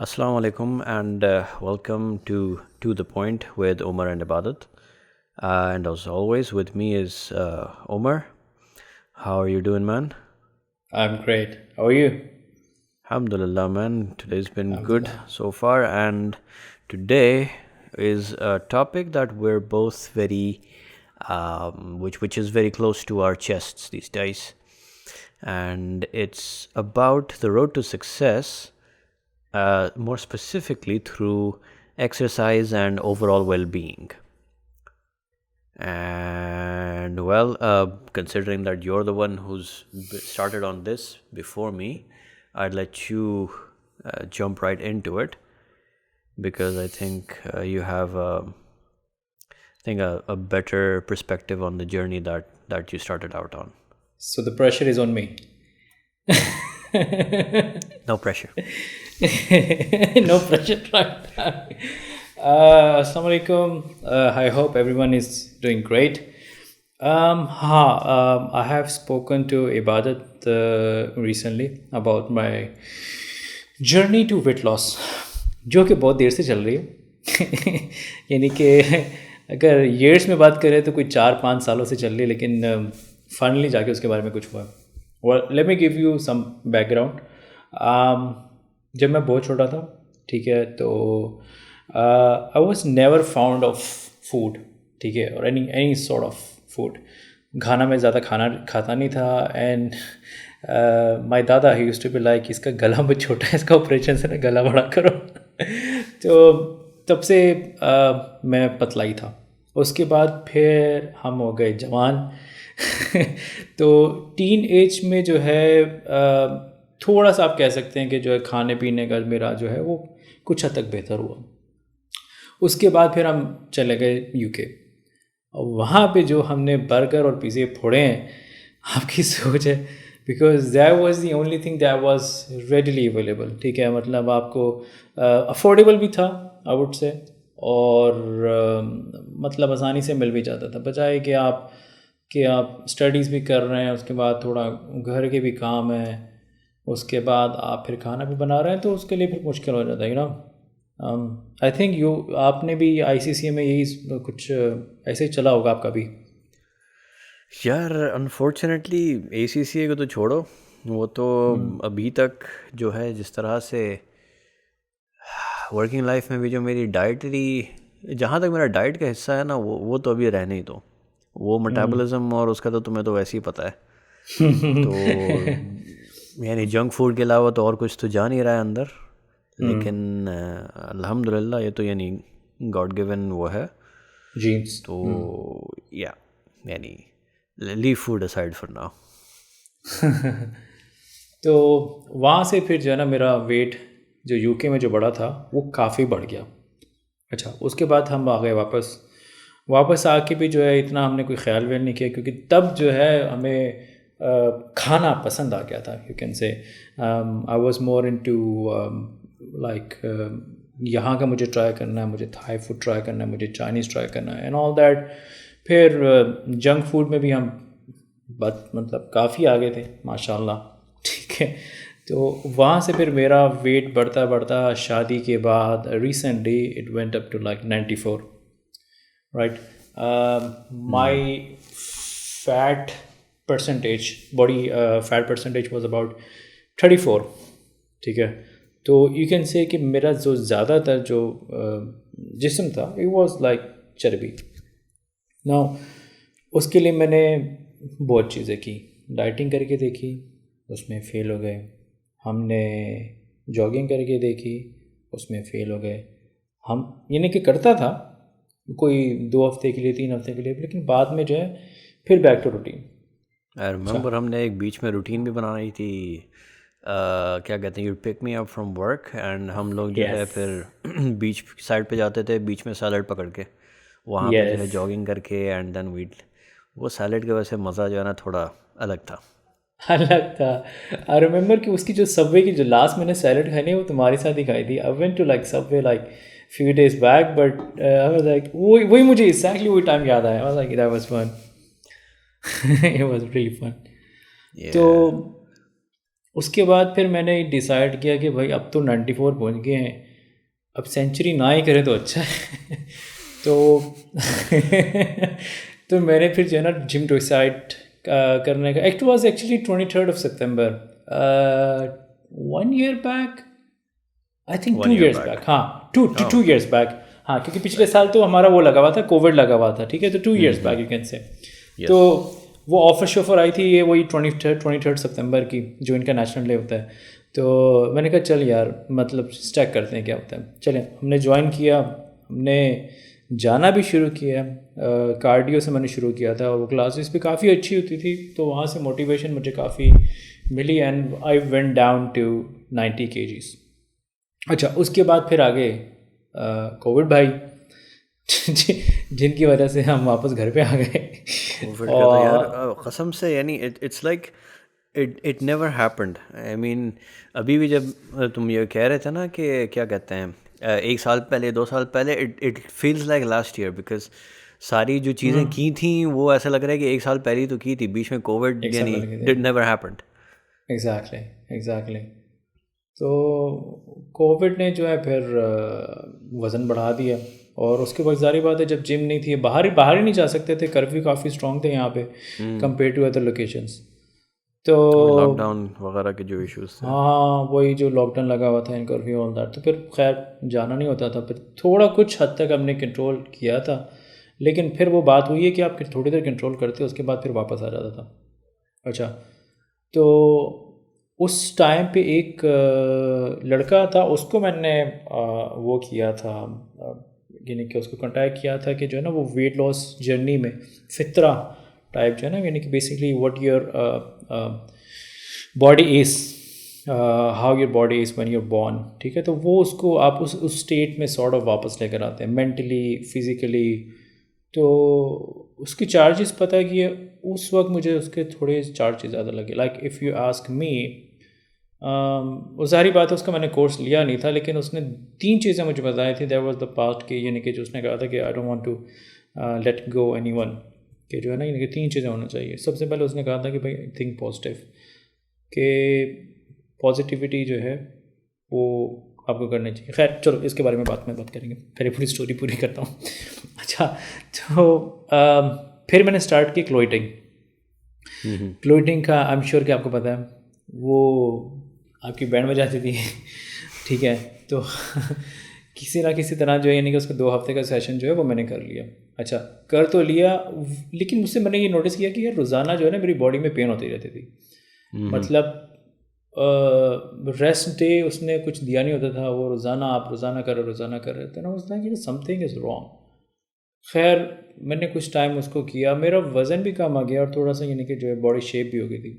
Assalamu alaikum and welcome to the point with Omar and Ibadat. And as always, with me is Omar. How are you doing, man? I'm great. How are you? Alhamdulillah, man. Today's been good Alhamdulillah. so far, and today is a topic that we're both very, which is very close to our chests these days, and it's about the road to success. More specifically through exercise and overall well-being. And well, considering that you're the one who's started on this before me, I'd let you jump right into it because I think you have a better perspective on the journey that you started out on. So the pressure is on me. No pressure. No pressure right now. Assalamu alaikum. I hope everyone is doing great. I have spoken to Ibadat recently about my journey to weight loss, जो कि बहुत देर से चल रही है. यानी कि अगर years में बात करें तो कोई 4-5 सालों से चल रही है, लेकिन फाइनली जाके उसके बारे में कुछ हुआ. Well, let me give you some background. जब मैं बहुत छोटा था, ठीक है, तो I was never fond of food, ठीक है, और any sort of food. खाना में ज़्यादा खाना खाता नहीं था. And my dada he used to be like, इसका गला बहुत छोटा है, इसका ऑपरेशन से ना गला बड़ा करो. तो तब से मैं पतला ही था. उसके बाद फिर हम हो गए जवान. तो टीन एज में जो है थोड़ा सा आप कह सकते हैं कि जो है खाने पीने का मेरा जो है वो कुछ हद तक बेहतर हुआ. उसके बाद फिर हम चले गए यूके. और वहाँ पे जो हमने बर्गर और पिज़्ज़े फोड़े हैं, आपकी सोच है, because that was the only thing that was readily available. ठीक है, मतलब आपको अफोर्डेबल भी था आई वुड से, और मतलब आसानी से मिल भी जाता था, बजाय कि आप स्टडीज़ भी कर रहे हैं, उसके बाद थोड़ा घर के भी काम है, उसके बाद आप फिर खाना भी बना रहे हैं, तो उसके लिए फिर मुश्किल हो जाता है. आई थिंक आपने भी आईसीसीए में यही कुछ ऐसे ही चला होगा आपका भी. यार अनफॉर्चुनेटली एसीसीए को तो छोड़ो, वो तो अभी तक जो है जिस तरह से वर्किंग लाइफ में भी जो मेरी डाइटरी, जहाँ तक मेरा डाइट का हिस्सा है ना, वो तो अभी रहने ही दो. वो मेटाबॉलिज्म और उसका तो तुम्हें तो वैसे ही पता है. तो यानी जंक फूड के अलावा तो और कुछ तो जा नहीं रहा है अंदर. लेकिन अल्हम्दुलिल्लाह ये तो यानी गॉड गिवन वो है जीन्स. तो या यानी leave food aside for now. तो वहाँ से फिर जो है ना, मेरा वेट जो यूके में जो बढ़ा था वो काफ़ी बढ़ गया. अच्छा, उसके बाद हम आ गए वापस आके भी जो है इतना हमने कोई ख्याल वेल नहीं किया, क्योंकि तब जो है हमें खाना पसंद आ गया था. यू कैन से I was more into like यहाँ का मुझे ट्राई करना है, मुझे थाई फूड ट्राई करना है, मुझे चाइनीज़ ट्राई करना है एंड ऑल दैट. फिर जंक फूड में भी हम मतलब काफ़ी आगे थे माशाल्लाह. ठीक है, तो वहाँ से फिर मेरा वेट बढ़ता बढ़ता शादी के बाद recently it went up to like 94. right. My fat percentage, body fat percentage was about 34. ठीक है, तो यू कैन से कि मेरा जो ज़्यादातर जो जिस्म था it was like चर्बी. now उसके लिए मैंने बहुत चीज़ें की, डाइटिंग करके देखी, उसमें फ़ेल हो गए. हमने जॉगिंग करके देखी, उसमें फ़ेल हो गए. हम यानी कि करता था कोई 2 हफ्ते के लिए, 3 हफ्ते के लिए, लेकिन बाद में जो है फिर back to routine. I remember हमने एक बीच में रूटीन भी बनाई थी. क्या कहते हैं, you pick me up from work and हम लोग जो है फिर बीच साइड पे जाते थे, बीच में सैलड पकड़ के वहाँ पे जो है जॉगिंग करके एंड देन वीट. वो सैलड के वजह से मज़ा जो है ना थोड़ा अलग था. आई रिमेंबर कि उसकी जो सबवे की जो लास्ट मैंने सैलड खाई वो तुम्हारे साथ ही खाई थी. I went to like Subway like few days back, but I was like वही मुझे exactly वही टाइम याद आया. I was like that was fun. It was really fun. तो उसके बाद फिर मैंने डिसाइड किया कि भाई अब तो 94 पहुँच गए हैं, अब सेंचुरी ना ही करें तो अच्छा है। तो तो मैंने फिर जो है ना जिम डिसाइड करने का, it was actually 23rd of September, 1 year back, I think 1 2 year years back. Back, हाँ, two Oh, two years back. हाँ, क्योंकि पिछले साल तो हमारा वो लगा हुआ था, कोविड लगा हुआ था, ठीक है, तो 2 years बैक यू कैन से। yes. तो वो ऑफर शॉफर आई थी, ये वही 23rd सितंबर की, जो इनका नेशनल डे होता है। तो मैंने कहा चल यार, मतलब स्टैक करते हैं क्या होता है, चलें। हमने ज्वाइन किया, हमने जाना भी शुरू किया, कार्डियो से मैंने शुरू किया था, और वो क्लासेस भी काफ़ी अच्छी होती थी, तो वहाँ से मोटिवेशन मुझे काफ़ी मिली, and I went down to 90 kgs। अच्छा, उसके बाद फिर आगे कोविड भाई, जिनकी वजह से हम वापस घर पे आ गए। कोविड का तो यार कसम से, यानी it's like it never happened. I mean अभी भी जब तुम ये कह रहे थे ना कि क्या कहते हैं, 1 साल पहले 2 साल पहले, it feels like last year, because सारी जो चीज़ें की थी वो ऐसा लग रहा है कि 1 साल पहले ही तो की थी, बीच में कोविड एक साल यानी पहले की थी। Did never happened. एग्जैक्टली। तो कोविड ने जो है फिर वज़न बढ़ा दिया, और उसके बाद जारी बात है, जब जिम नहीं थी, बाहर ही नहीं जा सकते थे, कर्फ्यू काफ़ी स्ट्रॉन्ग थे यहाँ पे कंपेयर टू अदर लोकेशंस। तो लॉकडाउन वगैरह के जो इश्यूज थे। हाँ, वही जो लॉकडाउन लगा हुआ था, इन कर्फ्यू ऑल दैट, तो फिर खैर जाना नहीं होता था। फिर थोड़ा कुछ हद तक हमने कंट्रोल किया था, लेकिन फिर वो बात हुई है कि आप थोड़ी देर कंट्रोल करते हो, उसके बाद फिर वापस आ जाता था। अच्छा, तो उस टाइम पे एक लड़का था, उसको मैंने वो किया था, यानी कि उसको कांटेक्ट किया था कि जो है ना वो वेट लॉस जर्नी में फितरा टाइप जो है ना, यानी कि basically what your body is, how your body is when you are born, ठीक है। तो वो उसको आप उस स्टेट में सॉर्ट ऑफ वापस लेकर आते हैं, मेंटली, फिज़िकली। तो उसकी चार्जेस पता है कि उस वक्त मुझे उसके थोड़े चार्जेस ज़्यादा लगे। Like if you ask me, वो सारी बात है, उसका मैंने कोर्स लिया नहीं था, लेकिन उसने 3 चीज़ें मुझे बताई थी। देयर वाज द पास्ट के, यानी कि जो उसने कहा था कि I don't want to let go anyone, कि जो है ना, यानी कि 3 चीज़ें होना चाहिए। सबसे पहले उसने कहा था कि भाई थिंक पॉजिटिव, कि पॉजिटिविटी जो है वो आपको करनी चाहिए। खैर चलो, इसके बारे में बात करेंगे, पहले पूरी स्टोरी पूरी करता हूँ। अच्छा, तो फिर मैंने स्टार्ट की क्लोइटिंग। क्लोइटिंग का आई एम श्योर कि आपको पता है, वो आपकी बैंड में जाती थी। ठीक है, तो किसी ना किसी तरह जो है, यानी कि उसका 2 हफ्ते का सेशन जो है वो मैंने कर लिया। अच्छा, कर तो लिया, लेकिन मुझसे मैंने ये नोटिस किया कि यार रोज़ाना जो है ना मेरी बॉडी में पेन होती रहती थी। मतलब रेस्ट डे उसने कुछ दिया नहीं होता था, वो आप रोज़ाना कर रहे थे ना, उसने कि समथिंग इज़ रॉन्ग। खैर मैंने कुछ टाइम उसको किया, मेरा वज़न भी कम आ गया, और थोड़ा सा यानी कि जो है बॉडी शेप भी हो गई थी।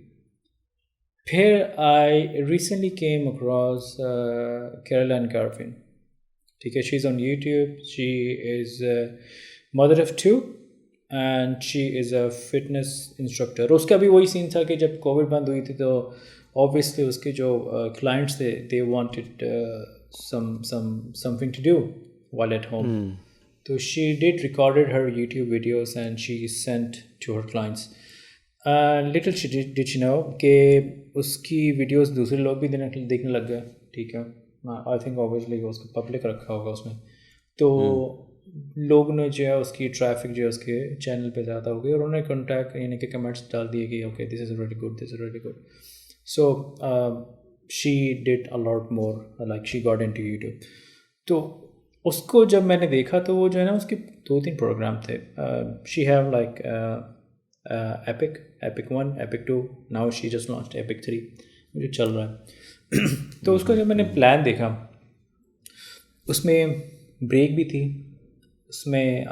फिर I recently came across Caroline Girvan, ठीक है, she is on YouTube, she is mother of 2 and she is a fitness instructor. उसका भी वही सीन था कि जब कोविड बंद हुई थी, तो ऑब्वियसली उसके जो क्लाइंट्स थे, they wanted something to do while at home. तो she did recorded her YouTube videos and she sent to her clients. Little did she know कि उसकी वीडियोस दूसरे लोग भी देखने लग गए, ठीक है। आई थिंक ऑब्वियसली वो उसको पब्लिक रखा होगा उसमें, तो लोग ने जो है उसकी ट्रैफिक जो है उसके चैनल पे ज़्यादा हो गई, और उन्होंने कॉन्टैक्ट यानी कि कमेंट्स डाल दिए कि okay this is really good, this is really good. So she did a lot more, like she got into YouTube. तो उसको जब मैंने देखा, तो वो जो है ना उसके 2-3 प्रोग्राम थे। She have like epic 1, epic 2, now she just launched epic 3, मुझे चल रहा है। तो उसका जब मैंने प्लान देखा, उसमें ब्रेक भी थी, उसमें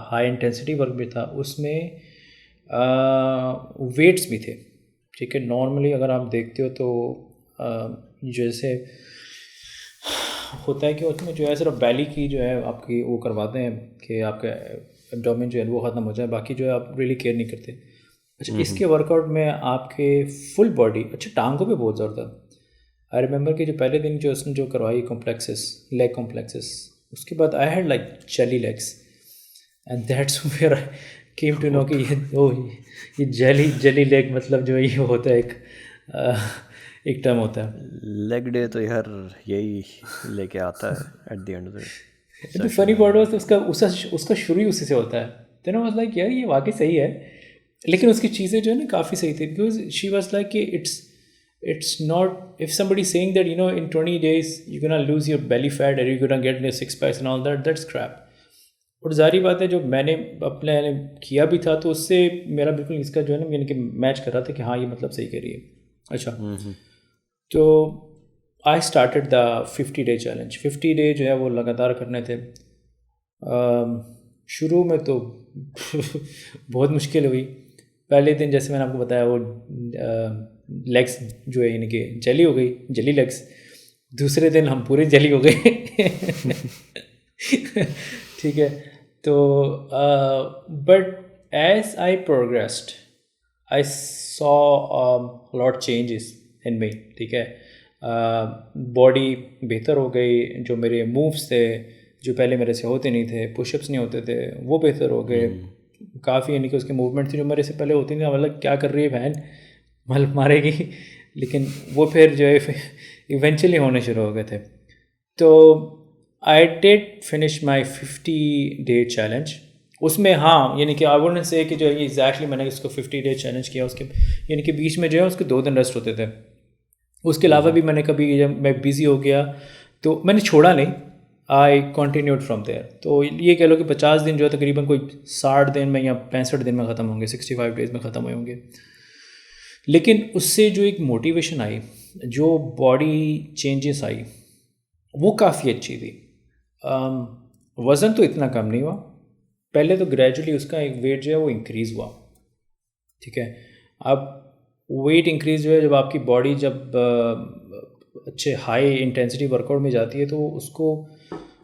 हाई इंटेंसिटी वर्क भी था, उसमें वेट्स भी थे, ठीक है। नॉर्मली अगर आप देखते हो तो जैसे होता है कि उसमें जो है सिर्फ बैली की जो है आपकी वो करवाते हैं कि आपका एब्डोमेन जो है वो ख़त्म हो जाए, बाकी जो है आप रियली केयर नहीं करते। अच्छा, इसके वर्कआउट में आपके फुल बॉडी, अच्छा टांगों पे बहुत ज़ोर था। आई रिमेंबर कि जो पहले दिन जो उसने जो करवाई कॉम्प्लेक्सेस, लेग कॉम्प्लेक्सेस, उसके बाद I had like jelly legs, and that's where I came to know कि ये जेली लेग मतलब जो ये होता है एक एक टर्म होता है। लेग डे तो यार यही लेके आता है at the end of the तो सेशन। फनी पार्ट वाज उसका शुरू ही उसी से होता है। देन आई वाज लाइक यार ये वाकई सही है, लेकिन उसकी चीज़ें जो है ना काफ़ी सही थी, बिकॉज शी वाज लाइक कि it's not, if somebody saying that in 20 days you're gonna lose your belly fat or you're gonna get your six packs and all that, that's crap. और जारी बात है जो मैंने अपने किया भी था तो उससे मेरा बिल्कुल इसका जो है ना यानी कि मैच कर रहा था कि हाँ ये मतलब सही कह रही है। अच्छा, तो I started the 50 day challenge. 50 day जो है वो लगातार करने थे। शुरू में तो बहुत मुश्किल हुई। पहले दिन जैसे मैंने आपको बताया वो लेग्स जो है यानी कि जली हो गई, जली लेग्स। दूसरे दिन हम पूरे जली हो गए ठीक है। तो but as I progressed I saw lot changes in me, ठीक है। बॉडी बेहतर हो गई, जो मेरे मूव्स थे जो पहले मेरे से होते नहीं थे, पुशअप्स नहीं होते थे, वो बेहतर हो गए काफ़ी। यानी कि उसकी मूवमेंट थी जो मेरे से पहले होती नहीं, मतलब क्या कर रही है बहन, मतलब मारेगी, लेकिन वो फिर जो है इवेंचुअली होने शुरू हो गए थे। तो I did finish my 50 day challenge. उसमें हाँ यानी कि आई वुडंट से कि जो है एग्जैक्टली मैंने इसको 50 day चैलेंज किया, उसके यानी कि बीच में जो है उसके 2 दिन रेस्ट होते थे। उसके अलावा भी मैंने कभी जब मैं बिज़ी हो गया तो मैंने छोड़ा नहीं, आई कॉन्टीन्यूड फ्रॉम देयर। तो ये कह लो कि 50 दिन जो है तकरीबन कोई 60 दिन में या 65 दिन में ख़त्म होंगे, 65 days में ख़त्म होंगे। लेकिन उससे जो एक मोटिवेशन आई, जो बॉडी चेंजेस आई, वो काफ़ी अच्छी थी। वज़न तो इतना कम नहीं हुआ, पहले तो ग्रेजुअली उसका एक वेट जो है वो इंक्रीज़ हुआ, ठीक है। अब वेट इंक्रीज़ जो है जब आपकी बॉडी जब अच्छे हाई इंटेंसिटी वर्कआउट में जाती है तो उसको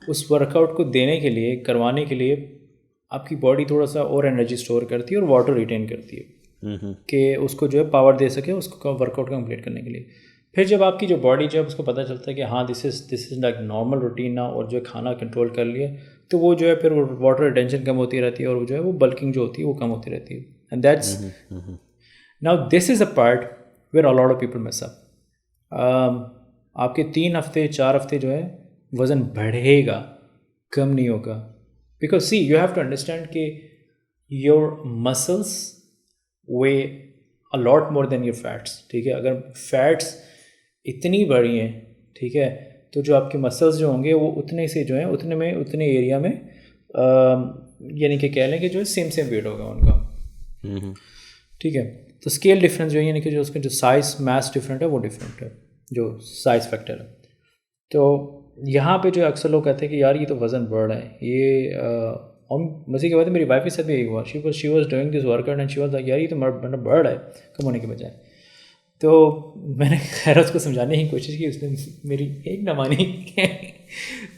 उस वर्कआउट को देने के लिए, करवाने के लिए आपकी बॉडी थोड़ा सा और एनर्जी स्टोर करती है और वाटर रिटेन करती है कि उसको जो है पावर दे सके उसको वर्कआउट कंप्लीट करने के लिए। फिर जब आपकी जो बॉडी जो है उसको पता चलता है कि हाँ this is like normal routine ना, और जो खाना कंट्रोल कर लिया, तो वो जो है फिर वाटर रिटेंशन कम होती रहती है और वो जो है वो बल्किंग जो होती है वो कम होती रहती है। And that's now this is a part where a lot of people mess up. आपके 3 हफ्ते 4 हफ्ते जो है वज़न बढ़ेगा, कम नहीं होगा। Because see you have to understand कि your muscles weigh a lot more than your fats, ठीक है। अगर फैट्स इतनी बड़ी हैं, ठीक है, तो जो आपके मसल्स जो होंगे वो उतने से जो है उतने एरिया में यानी कि कह लें कि जो है सेम वेट होगा उनका, ठीक है। तो स्केल डिफरेंस जो है यानी कि जो उसका जो साइज मास डिफरेंट है वो डिफरेंट है, जो साइज फैक्टर है। तो यहाँ पे जो अक्सर लोग कहते हैं कि यार ये तो वज़न बढ़ रहा है, ये और मज़े की बात है मेरी वाइफ के साथ भी यही हुआ। She was doing this workout and she was like यार ये तो मतलब बढ़ रहा है कम होने के बजाय। तो मैंने खैर उसको समझाने की कोशिश की, उसने मेरी एक ना मानी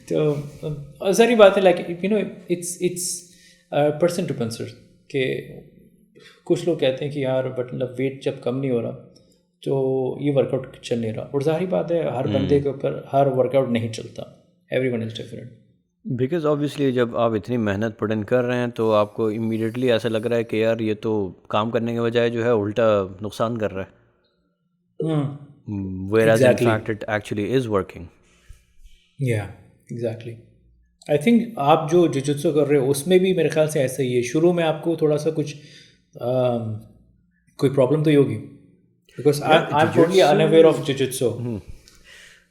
तो सारी बात है like it's person to person के कुछ लोग कहते हैं कि यार मतलब वेट जब कम नहीं हो रहा तो ये वर्कआउट चल नहीं रहा, और जाहिर बात है हर बंदे के ऊपर हर वर्कआउट नहीं चलता, everyone is different. Because obviously जब आप इतनी मेहनत पुट इन कर रहे हैं तो आपको इमीडिएटली ऐसा लग रहा है कि यार ये तो काम करने के बजाय जो है उल्टा नुकसान कर रहा है, whereas in fact it actually is working. या एग्जैक्टली। आई थिंक आप जो जिजुत्सु कर रहे हो उसमें भी मेरे ख्याल से ऐसा ही है, शुरू में आपको थोड़ा सा कुछ कोई प्रॉब्लम तो ही होगी, because I am totally unaware of jujitsu.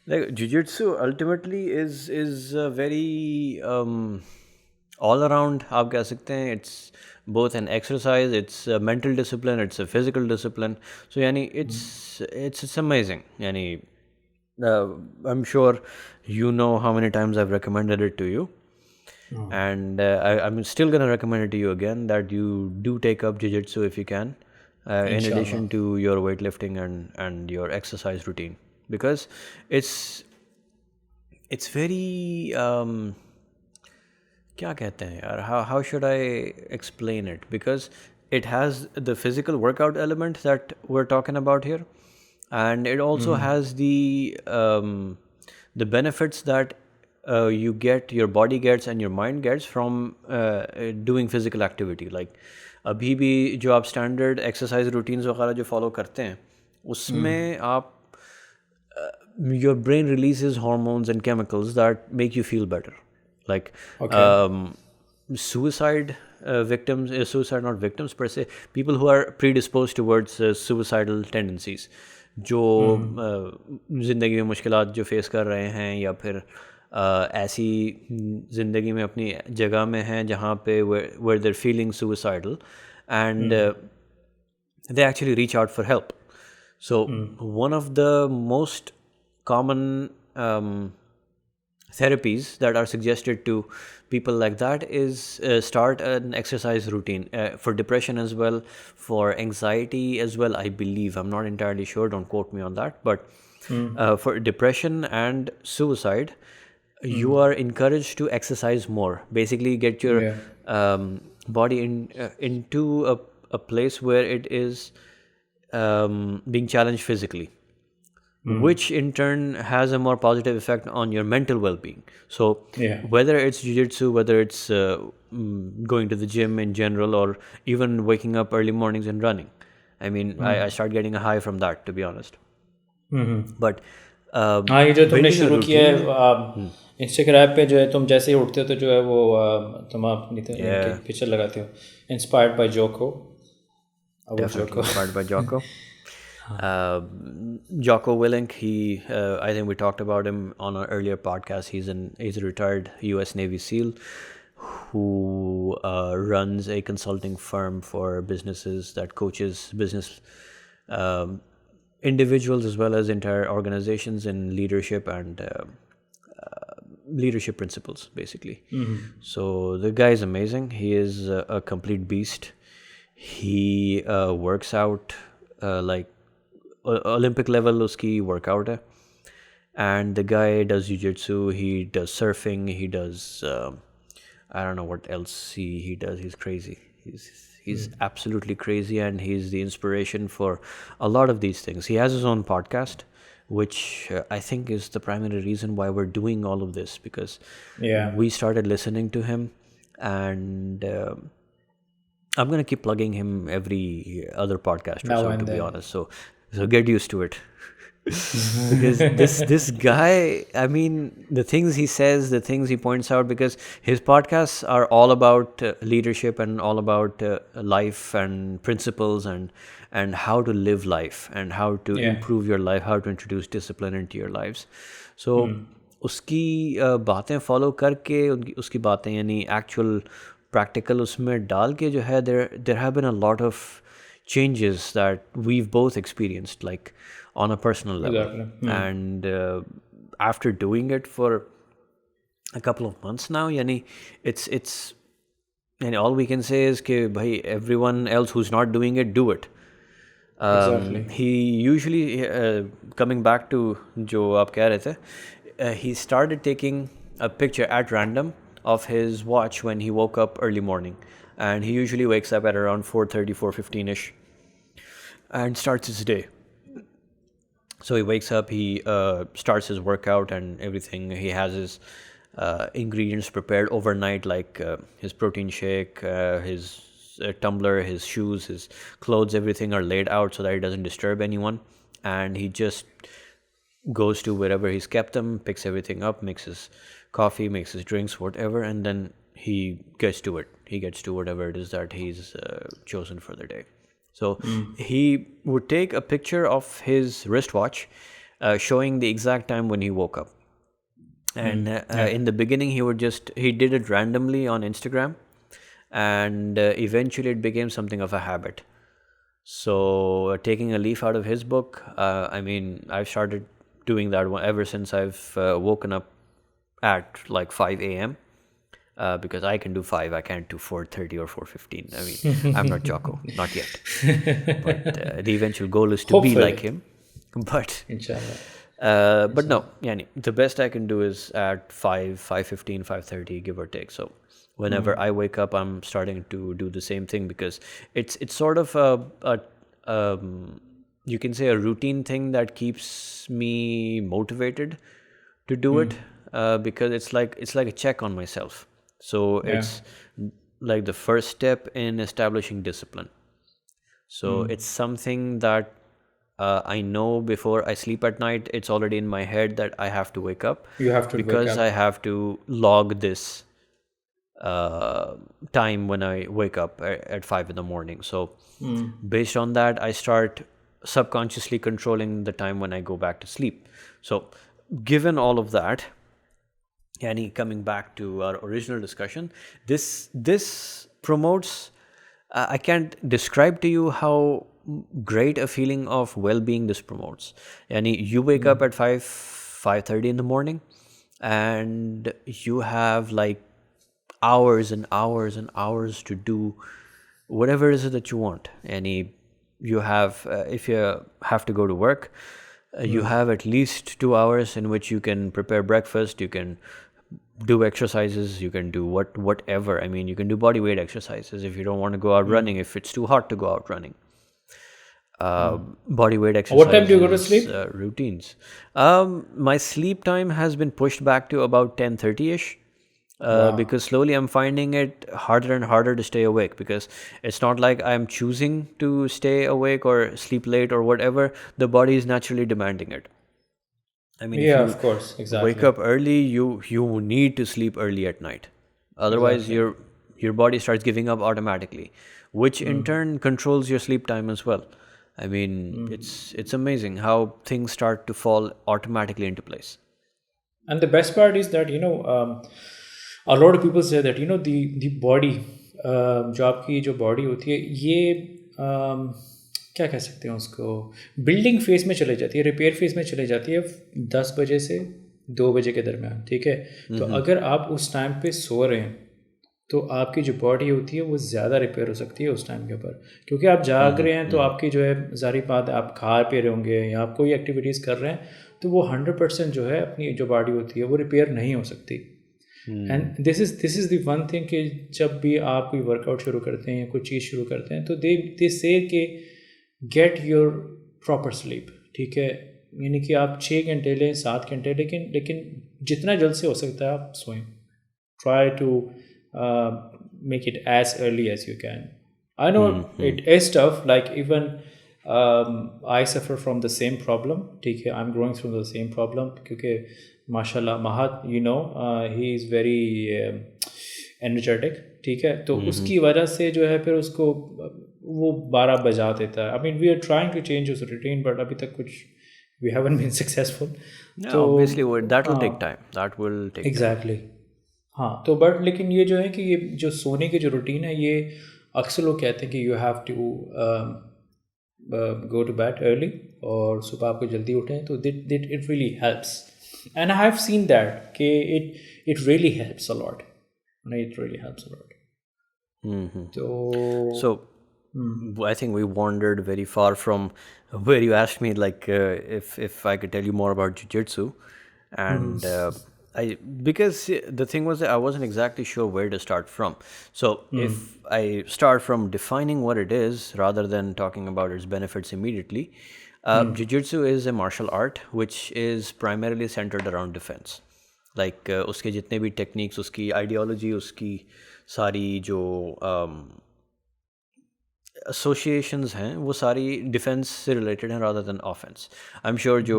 Like jiu-jitsu ultimately is a very all around, आप कह सकते हैं, it's both an exercise, it's a mental discipline, it's a physical discipline. So यानी it's amazing. यानी I'm sure you know how many times I've recommended it to you. And I'm still gonna recommend it to you again that you do take up jiu-jitsu if you can, in addition to your weightlifting and your exercise routine, because it's very क्या कहते हैं यार, how should I explain it, because it has the physical workout element that we're talking about here, and it also has the benefits that your body gets and your mind gets from doing physical activity. Like अभी भी जो आप standard exercise routines वगैरह जो follow करते हैं उसमें आप your brain releases hormones and chemicals that make you feel better. Like Okay. suicide victims, suicide not victims per se, people who are predisposed towards suicidal tendencies, जो ज़िंदगी में मुश्किलात जो फेस कर रहे हैं या फिर ऐसी ज़िंदगी में अपनी जगह में हैं जहाँ पे where they're feeling suicidal and they actually reach out for help. So one of the most common therapies that are suggested to people like that is start an exercise routine for depression as well, for anxiety as well, I believe. I'm not entirely sure, don't quote me on that, but for depression and suicide, you are encouraged to exercise more. Basically, get your Yeah. body into a place where it is being challenged physically, which in turn has a more positive effect on your mental well-being. So Yeah. whether it's jiu-jitsu, whether it's going to the gym in general, or even waking up early mornings and running, I mean, I start getting a high from that, to be honest. But हाँ, ये जो तुमने building a शुरू किया routine, है Instagram पे, जो है तुम जैसे ही उठते हो तो जो है वो तुम अपनी yeah, पिक्चर लगाते हो, inspired by Jocko, our definitely Jocko. inspired by Jocko. Jocko Willink, I think we talked about him on our earlier podcast. He's a retired U.S. Navy SEAL who runs a consulting firm for businesses that coaches business individuals as well as entire organizations in leadership and leadership principles, basically. So the guy is amazing. He is a complete beast. He works out like Olympic level uski workout hai. And the guy does jiu-jitsu, he does surfing, he does I don't know what else he does. He's crazy. He's absolutely crazy, and he's the inspiration for a lot of these things. He has his own podcast, which I think is the primary reason why we're doing all of this, because Yeah. we started listening to him, and I'm going to keep plugging him every other podcast or Now so, and to be then. honest. So get used to it. Because this guy, I mean, the things he says, the things he points out, because his podcasts are all about leadership and all about life and principles and how to live life and how to Yeah. improve your life, how to introduce discipline into your lives. So उसकी बातें follow करके उसकी बातें यानी actual practical उसमें डाल के जो है there have been a lot of changes that we've both experienced, like on a personal level. Exactly. And after doing it for a couple of months now, yani it's and all we can say is कि भाई everyone else who's not doing it, do it. Exactly. He usually coming back to जो आप कह रहे थे, he started taking a picture at random of his watch when he woke up early morning, and he usually wakes up at around 4:30, 4:15 ish and starts his day. So he wakes up, he starts his workout and everything. He has his ingredients prepared overnight, like his protein shake, his tumbler, his shoes, his clothes, everything are laid out so that he doesn't disturb anyone. And he just goes to wherever he's kept them, picks everything up, makes his coffee, makes his drinks, whatever, and then he gets to it. He gets to whatever it is that he's chosen for the day. So he would take a picture of his wristwatch showing the exact time when he woke up. And in the beginning, he did it randomly on Instagram, and eventually it became something of a habit. So taking a leaf out of his book, I mean, I've started doing that ever since I've woken up at like 5 a.m. Because I can do 5, I can't do 4:30 or 4:15. I mean, I'm not Jocko, not yet. But the eventual goal is to be Hopefully. like him. But Inshallah. but no, yani, the best I can do is at 5, 5:15, 5:30, give or take. So whenever I wake up, I'm starting to do the same thing, because it's sort of you can say a routine thing that keeps me motivated to do it, because it's like a check on myself. So it's like the first step in establishing discipline. So it's something that I know before I sleep at night, it's already in my head that I have to wake up You have to wake because up. I have to log this time when I wake up at 5 in the morning. So based on that, I start subconsciously controlling the time when I go back to sleep. So given all of that, and coming back to our original discussion, this promotes. I can't describe to you how great a feeling of well-being this promotes. And you wake up at 5:30 in the morning, and you have like hours and hours and hours to do whatever it is that you want. You have if you have to go to work, you have at least 2 hours in which you can prepare breakfast, you can do exercises, you can do whatever. I mean, you can do body weight exercises if you don't want to go out running, if it's too hot to go out running. Body weight What time do you go to exercises, sleep? routines. My sleep time has been pushed back to about 10:30ish. Wow. Because slowly I'm finding it harder and harder to stay awake, because it's not like I'm choosing to stay awake or sleep late or whatever. The body is naturally demanding it. I mean, if Yeah, you of course. wake Exactly. up early, you need to sleep early at night. Otherwise, Exactly. your body starts giving up automatically, which in turn controls your sleep time as well. I mean, it's amazing how things start to fall automatically into place. And the best part is that a lot of people say that the body जो आपकी जो body होती है ये क्या कह सकते हैं उसको बिल्डिंग फेज में चले जाती है रिपेयर फेज में चले जाती है 10 बजे से 2 बजे के दरमियान ठीक है तो अगर आप उस टाइम पे सो रहे हैं तो आपकी जो बॉडी होती है वो ज़्यादा रिपेयर हो सकती है उस टाइम के ऊपर क्योंकि आप जाग रहे हैं तो आपकी जो है ज़ाहिर बात है आप खा पी रहे होंगे या आप कोई एक्टिविटीज़ कर रहे हैं तो वो 100% जो है अपनी जो बॉडी होती है वो रिपेयर नहीं हो सकती and this is the one thing कि जब भी आप कोई वर्कआउट शुरू करते हैं या कोई चीज़ शुरू करते हैं तो दे से कि गेट योर प्रॉपर स्लीप ठीक है यानी कि आप 6 घंटे लें 7 घंटे लेकिन जितना जल्द से हो सकता है आप सोएं try to make it as early as you can. I know it is tough. Like even I suffer from the same problem. ठीक है, I'm going through the same problem क्योंकि माशाल्लाह Mahat, he is very energetic. ठीक है, तो उसकी वजह से जो है फिर उसको वो 12 बजा देता है. I mean we are trying to change his routine, but अभी तक कुछ we haven't been successful. Yeah, तो obviously that will take time. That will take time. Exactly. हाँ तो बट लेकिन ये जो है कि ये जो सोने की जो रूटीन है ये अक्सर लोग कहते हैं कि you have to go to bed early और सुबह आपको जल्दी उठें तो it really helps and I have seen that कि it really helps a lot it really helps a lot तो So I think we wandered very far from where you asked me, like if I could tell you more about jiu-jitsu, and because the thing was that I wasn't exactly sure where to start from. So if I start from defining what it is rather than talking about its benefits immediately, jiu-jitsu is a martial art which is primarily centered around defense. Like उसके जितने भी techniques, उसकी ideology, उसकी सारी जो associations हैं वो सारी डिफेंस से रिलेटेड हैं rather than offense. I'm sure जो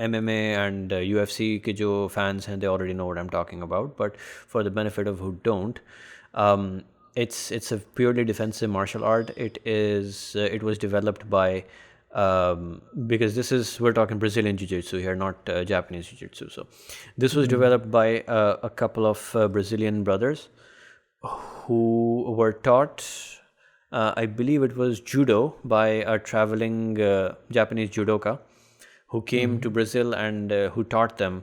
MMA and UFC के जो fans हैं they already know what I'm talking about, but for the benefit of who don't, it's a purely defensive martial art. It was developed by because we're talking Brazilian jiu-jitsu here, not Japanese jiu-jitsu. So this was developed by a couple of Brazilian brothers who were taught I believe it was judo by a traveling Japanese judoka who came to Brazil and who taught them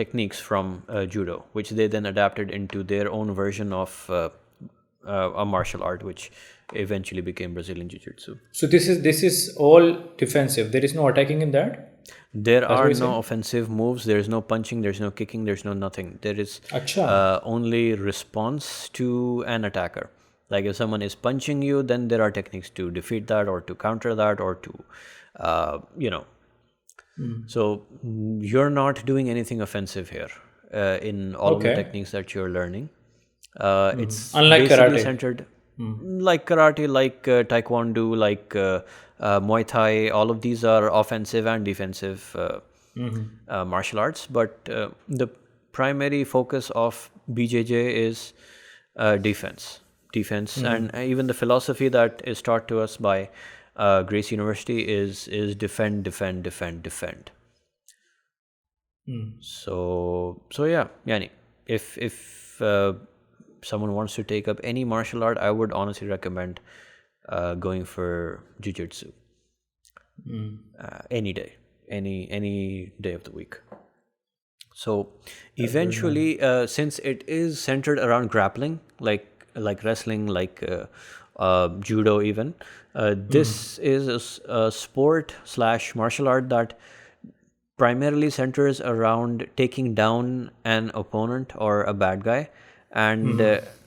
techniques from judo, which they then adapted into their own version of a martial art, which eventually became Brazilian Jiu-Jitsu. So this is all defensive. There is no attacking in that. There are no offensive moves. There is no punching. There's no kicking. There's no nothing. There is only response to an attacker. Like if someone is punching you, then there are techniques to defeat that or to counter that or to, So you're not doing anything offensive here in all of the techniques that you're learning. It's unlike basically karate. Centered like karate, like taekwondo, like Muay Thai, all of these are offensive and defensive martial arts, but the primary focus of BJJ is defense. And even the philosophy that is taught to us by Grace University is defend, defend, defend, defend. So yeah, yani, if someone wants to take up any martial art, I would honestly recommend going for jiu-jitsu any day, any day of the week. So eventually, since it is centered around grappling, like wrestling, like judo, even this is a sport / martial art that primarily centers around taking down an opponent or a bad guy and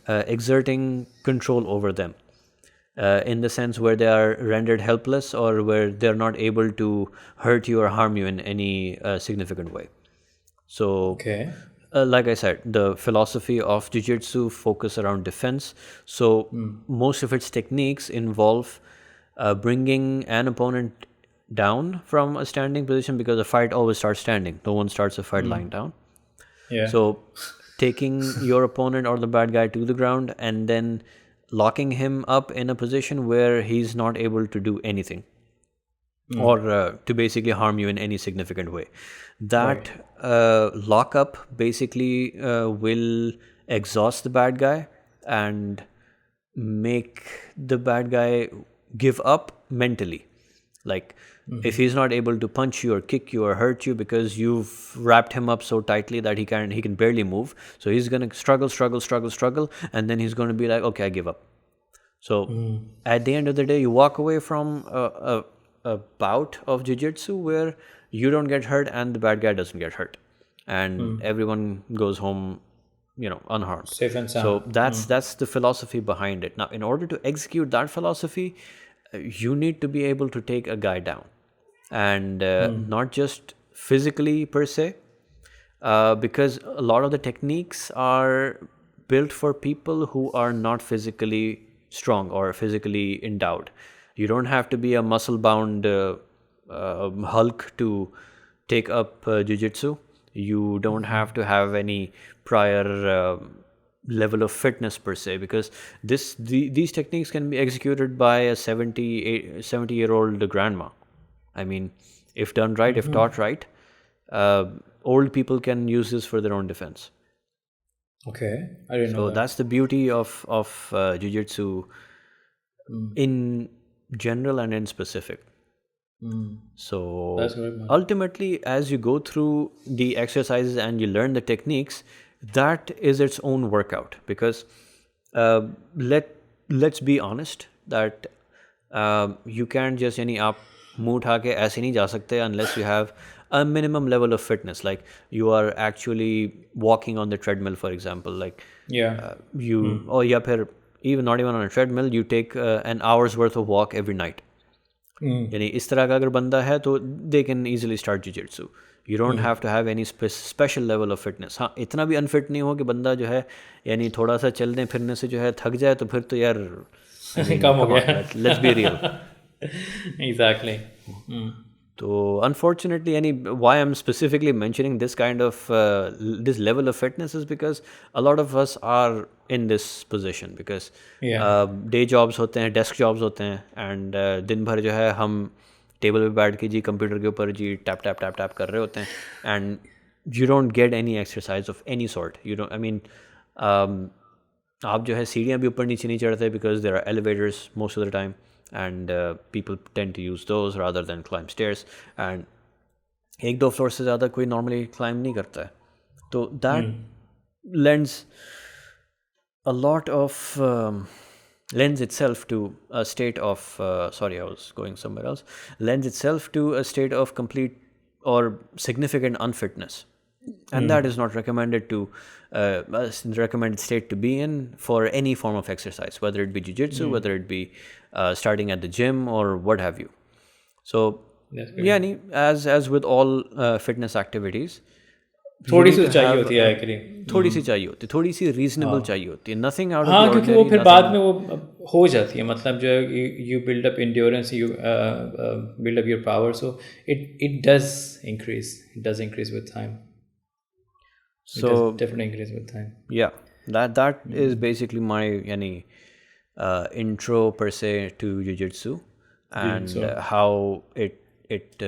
exerting control over them. In the sense where they are rendered helpless or where they're not able to hurt you or harm you in any significant way. So, like I said, the philosophy of jiu-jitsu focus around defense. So most of its techniques involve bringing an opponent down from a standing position, because a fight always starts standing. No one starts a fight lying down. So taking your opponent or the bad guy to the ground and then locking him up in a position where he's not able to do anything or to basically harm you in any significant way. That lockup basically will exhaust the bad guy and make the bad guy give up mentally. Like if he's not able to punch you or kick you or hurt you because you've wrapped him up so tightly that he can barely move, so he's going to struggle, and then he's going to be like, okay, I give up. So at the end of the day, you walk away from a bout of jiu-jitsu where you don't get hurt and the bad guy doesn't get hurt, and everyone goes home, unharmed, safe and sound. So that's the philosophy behind it. Now, in order to execute that philosophy, you need to be able to take a guy down, and not just physically per se, because a lot of the techniques are built for people who are not physically strong or physically endowed. You don't have to be a muscle-bound Hulk to take up jiu-jitsu. You don't have to have any prior level of fitness per se, because these techniques can be executed by a 70-year-old grandma. I mean, if done right, if taught right, old people can use this for their own defense. Okay, I didn't know So that. that's the beauty of jiu-jitsu in general and in specific. So That's good, man. ultimately, as you go through the exercises and you learn the techniques, that is its own workout. Because let's be honest that you can't just आप मुंह उठा के ऐसे नहीं जा सकते unless you have a minimum level of fitness. Like you are actually walking on the treadmill, for example. Like you or या फिर even not even on a treadmill, you take an hour's worth of walk every night. यानी इस तरह का अगर बंदा है तो they can easily start jiu-jitsu. You don't have to have any special level of fitness. हाँ, इतना भी unfit नहीं हो कि बंदा जो है यानी थोड़ा सा चलने फिरने से जो है थक जाए, तो फिर तो यार कम हो गया. let's be real. Exactly. So unfortunately, why I'm specifically mentioning this kind of this level of fitness is because a lot of us are in this position, because day jobs होते हैं, desk jobs होते हैं, and दिन भर जो है हम table पे बैठ के जी कंप्यूटर के ऊपर जी टैप टैप टैप टैप कर रहे होते हैं, and you don't get any exercise of any sort. You don't, आप जो है सीढ़ियाँ भी ऊपर नीचे नहीं चढ़ते because there are elevators most of the time, and people tend to use those rather than climb stairs, and एक दो फ्लोर से ज़्यादा कोई normally climb नहीं करता है. तो that lends a lot of lends itself to a state of sorry, I was going somewhere else. Lends itself to a state of complete or significant unfitness, and that is not recommended to recommended state to be in for any form of exercise, whether it be jiu-jitsu, whether it be starting at the gym or what have you. So as with all fitness activities, you थोड़ी need C to चाहिए have होती है actually. थोड़ी सी चाहिए होती है, थोड़ी सी reasonable चाहिए होती है, नथिंग आउट ऑफ द हाँ, क्योंकि वो ऑर्डिनरी, फिर बाद नथिंग। में वो हो जाती है, मतलब जो है you build up endurance, you build up your power, so it does increase with time, it does So definitely increase with time. yeah, that is basically my yani intro per se to jiu-jitsu, जी and so how it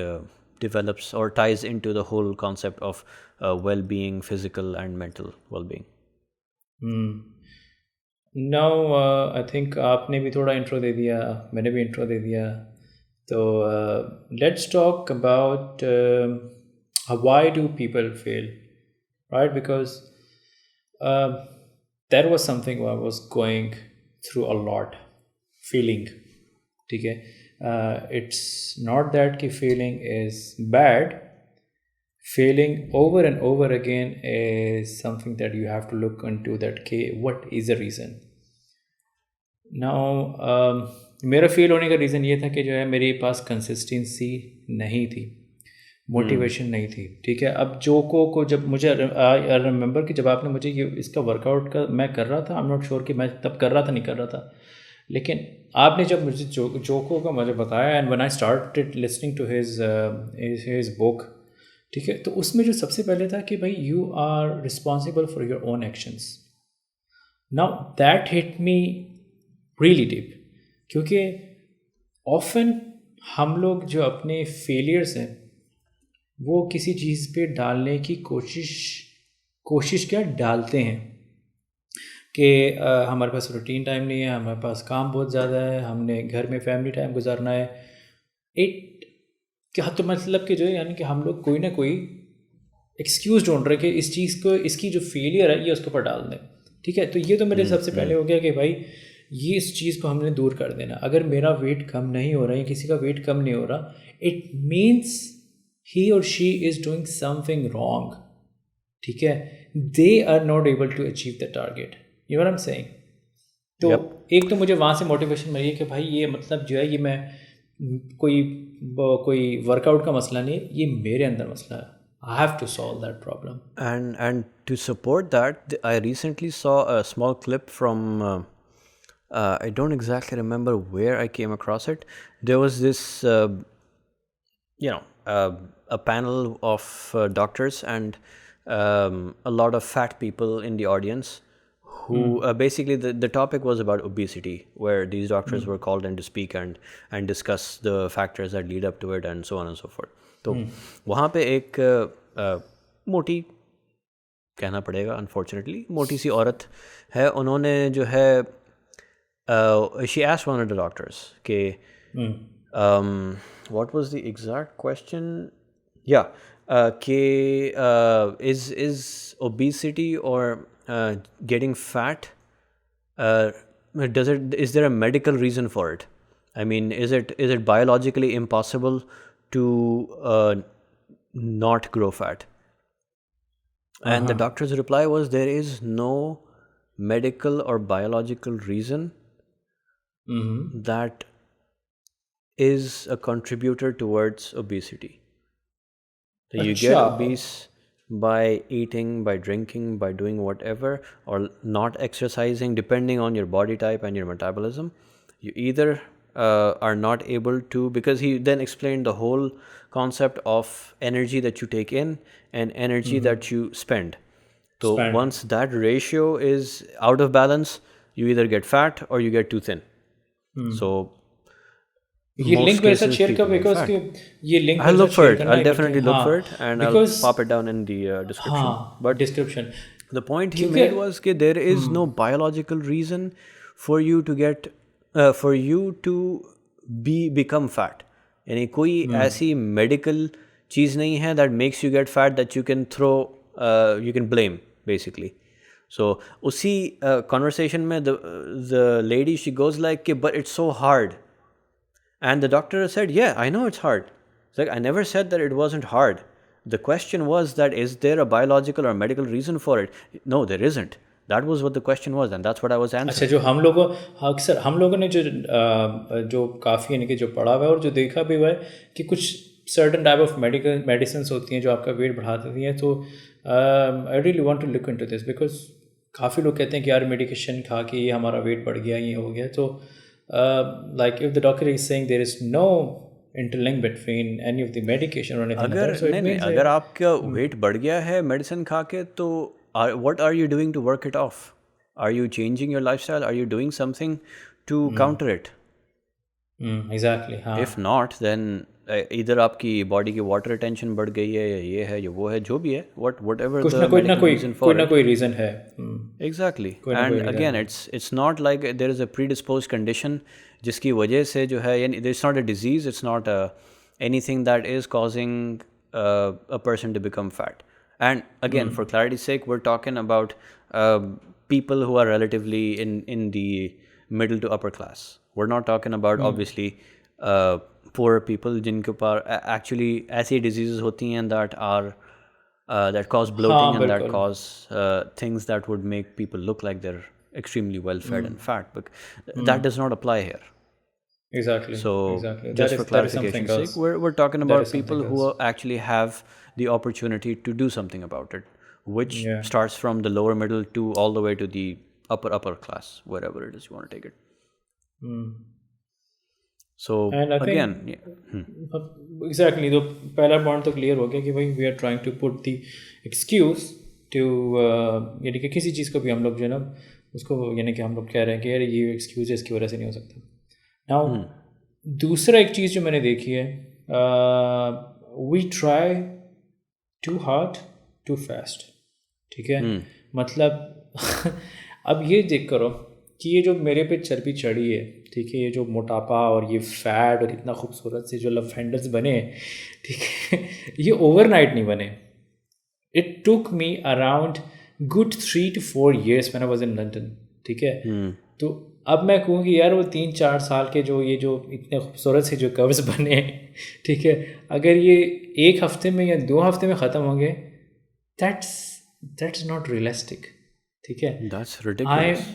develops or ties into the whole concept of well-being, physical and mental well-being. Now I think आपने भी थोड़ा intro दे दिया, मैंने भी intro दे दिया, तो let's talk about why do people fail, right? Because there was something I was going through a lot, feeling, ठीक है? It's not that कि feeling is bad. Failing over and over again is something that you have to look into, that okay, what is the reason. Now मेरा fail होने का reason ये था कि जो है मेरे पास कंसिस्टेंसी नहीं थी, मोटिवेशन नहीं थी, ठीक है? अब जोको को जब मुझे आई रिमेंबर कि जब आपने मुझे ये इसका वर्कआउट का मैं कर रहा था, आई एम नॉट श्योर कि मैं तब कर रहा था नहीं कर रहा था, लेकिन आपने जब मुझे जोको का मुझे बताया, and when I started listening to his book, ठीक है, तो उसमें जो सबसे पहले था कि भाई you are responsible for your own actions. Now that hit me really deep, क्योंकि ऑफन हम लोग जो अपने फेलियर्स हैं वो किसी चीज़ पे डालने की कोशिश क्या डालते हैं कि हमारे पास रूटीन टाइम नहीं है, हमारे पास काम बहुत ज़्यादा है, हमने घर में फैमिली टाइम गुजारना है, इट क्या तो मतलब कि जो है यानी कि हम लोग कोई ना कोई एक्सक्यूज़ ढूंढ रहे कि इस चीज़ को, इसकी जो फेलियर है ये उसके ऊपर डाल दें, ठीक है? तो ये तो मेरे सबसे पहले हो गया कि भाई ये इस चीज़ को हमने दूर कर देना। अगर मेरा वेट कम नहीं हो रहा है, किसी का वेट कम नहीं हो रहा, it means he or she is doing something wrong, ठीक है? They are not able to achieve the target, you know what I'm saying? तो एक तो मुझे वहाँ से मोटिवेशन मिली कि भाई ये मतलब जो है ये मैं कोई वर्कआउट का मसला नहीं है, ये मेरे अंदर मसला है, I have to solve that problem. And to support that, I recently saw a small clip from I don't exactly remember where I came across it. There was this a panel of doctors and a lot of fat people in the audience who basically the topic was about obesity, where these doctors were called in to speak and discuss the factors that lead up to it and so on and so forth. तो वहाँ पे एक मोटी, कहना पड़ेगा unfortunately, मोटी सी औरत है, उन्होंने जो है she asked one of the doctors कि what was the exact question? Yeah, is obesity or getting fat, is there a medical reason for it? I mean, is it biologically impossible to not grow fat? And the doctor's reply was, there is no medical or biological reason that is a contributor towards obesity. So you get obese by eating, by drinking, by doing whatever, or not exercising, depending on your body type and your metabolism. You either are not able to, because he then explained the whole concept of energy that you take in and energy that you spend. So once that ratio is out of balance, you either get fat or you get too thin. So ये link मेरे साथ share कर, because कि ये link I'll look for it. I'll definitely look for it, and I'll pop it down in the description. But description. The point he made was that there is no biological reason for you to get, for you to become fat. यानी कोई ऐसी medical चीज़ नहीं है that makes you get fat that you can throw, you can blame basically. So उसी conversation में the lady, she goes like, but it's so hard. And the doctor said, yeah, I know it's hard. It's like, I never said that it wasn't hard. The question was that, is there a biological or medical reason for it? No, there isn't. That was what the question was, and that's what I was answering. अच्छा, जो हम लोगों अक्सर हम लोगों ने जो काफ़ी यानी कि जो पढ़ा हुआ है और जो देखा भी हुआ है कि कुछ सर्टन टाइप ऑफ मेडिसिन होती हैं जो आपका वेट बढ़ा देती हैं, तो I really want to look into this because काफ़ी लोग कहते हैं कि यार मेडिकेशन खा के ये हमारा वेट बढ़ गया, ये हो गया. तो like if the doctor is saying there is no interlink between any of the medication or anything like अगर that, so it नहीं, means अगर आपका वेट बढ़ गया है मेडिसिन खा के, तो what are you doing to work it off? Are you changing your lifestyle? Are you doing something to counter it? Exactly. हाँ, इफ नॉट, देन इधर आपकी बॉडी की वाटर रिटेंशन बढ़ गई है, या ये है, या वो है, जो भी है, वट एवर कुछ द ना कोई मेडिकल रीजन फॉर इट. कोई रीज़न है. एग्जैक्टली. कोई ना कोई एंड reason अगेन, है. It's not like there is a predispose condition जिसकी वजह से जो है, यानी it's not a disease, it's not anything that is causing a person to become fat. And again, for clarity's sake, we're talking about people who are relatively in the middle to upper class. We're not talking about obviously poor people जिनके ऊपर actually ऐसी diseases होती हैं that are that cause bloating and that cause things that would make people look like they're extremely well fed and fat, but that does not apply here. Exactly. So exactly. just for clarification's sake, we're talking about people who actually have the opportunity to do something about it, which starts from the lower middle to all the way to the upper class, wherever it is you want to take it. So And I again, exactly, तो पहला point तो clear हो गया कि भाई we are trying to put the excuse to, यानी कि किसी चीज़ को भी हम लोग जो है ना उसको, यानी कि हम लोग कह रहे हैं कि यार ये एक्सक्यूज है, इसकी वजह से नहीं हो सकता. नाउ दूसरा एक चीज़ जो मैंने देखी है, we try to hard to fast. ठीक है, मतलब अब ये देख करो कि ये जो मेरे पे चर्बी चढ़ी है, ठीक है, ये जो मोटापा और ये फैट और इतना खूबसूरत से जो लव हैंडल्स बने, ठीक है, ये ओवरनाइट नहीं बने. It took me around good 3 to 4 years when I was in London. ठीक है, तो अब मैं कहूँ कि यार वो 3-4 साल के जो ये जो इतने खूबसूरत से जो कर्व्स बने, ठीक है, अगर ये 1 हफ्ते में या 2 हफ्ते में ख़त्म होंगे, दैट्स नॉट रियलिस्टिक. ठीक है, that's ridiculous.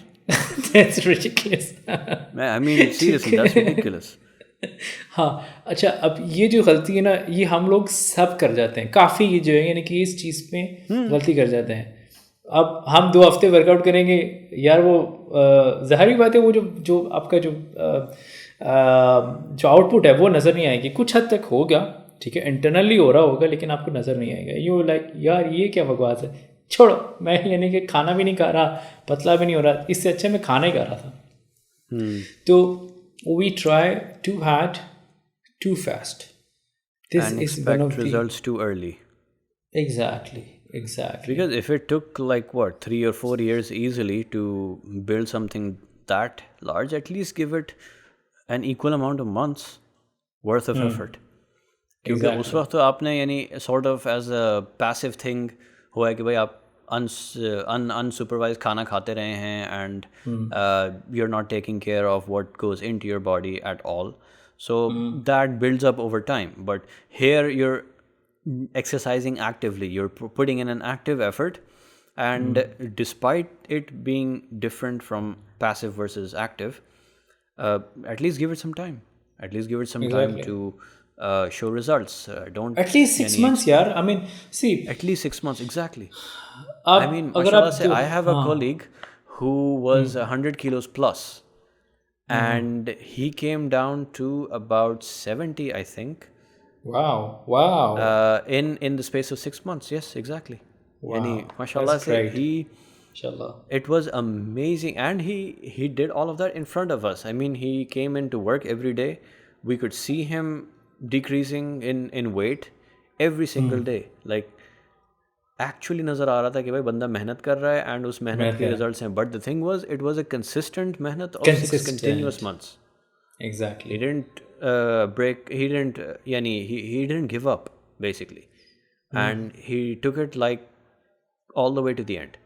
that's ridiculous. I mean, seriously, that's ridiculous. हाँ, अच्छा, अब ये जो गलती है ना, ये हम लोग सब कर जाते हैं, काफ़ी ये जो है, यानी कि इस चीज़ में गलती कर जाते हैं. अब हम 2 हफ्ते वर्कआउट करेंगे यार, वो ज़ाहिर बात है, वो जो आपका जो आउटपुट है वो नज़र नहीं आएगी. कुछ हद तक होगा, ठीक है, इंटरनली हो रहा होगा, लेकिन आपको नज़र नहीं आएगा. यू लाइक यार ये क्या बकवास है, छोड़ो, मैं यानी कि खाना भी नहीं खा रहा, पतला भी नहीं हो रहा, इससे अच्छा मैं खाना ही खा रहा था. तो we try to hard to fast. This is one of the results too early. Exactly. Because if it took like 3 or 4 years easily to build something that large, at least give it an equal amount of months worth of effort. क्योंकि उस वक्त तो आपने यानी sort of as a passive thing हुआ है कि भाई आप unsupervised खाना खाते रहे हैं, and you're not taking care of what goes into your body at all. So that builds up over time. But here you're exercising actively, you're putting in an active effort, and despite it being different from passive versus active, at least give it some time, time to show results. Don't at least 6 months, yaar. I mean, see, at least 6 months, exactly. I mean, mashallah se, I have a colleague who was 100 kilos plus, and he came down to about 70, I think. Wow. In the space of 6 months, yes, exactly. Wow. Yani, mashallah, Inshallah. It was amazing, and he did all of that in front of us. I mean, he came into work every day. We could see him decreasing in weight every single day. Like, actually नज़र आ रहा था कि भाई बंदा मेहनत कर रहा है, and उस मेहनत के results हैं. But the thing was, it was a consistent मेहनत of 6 continuous months. Exactly. He didn't break. He didn't. He didn't give up basically, and he took it like all the way to the end.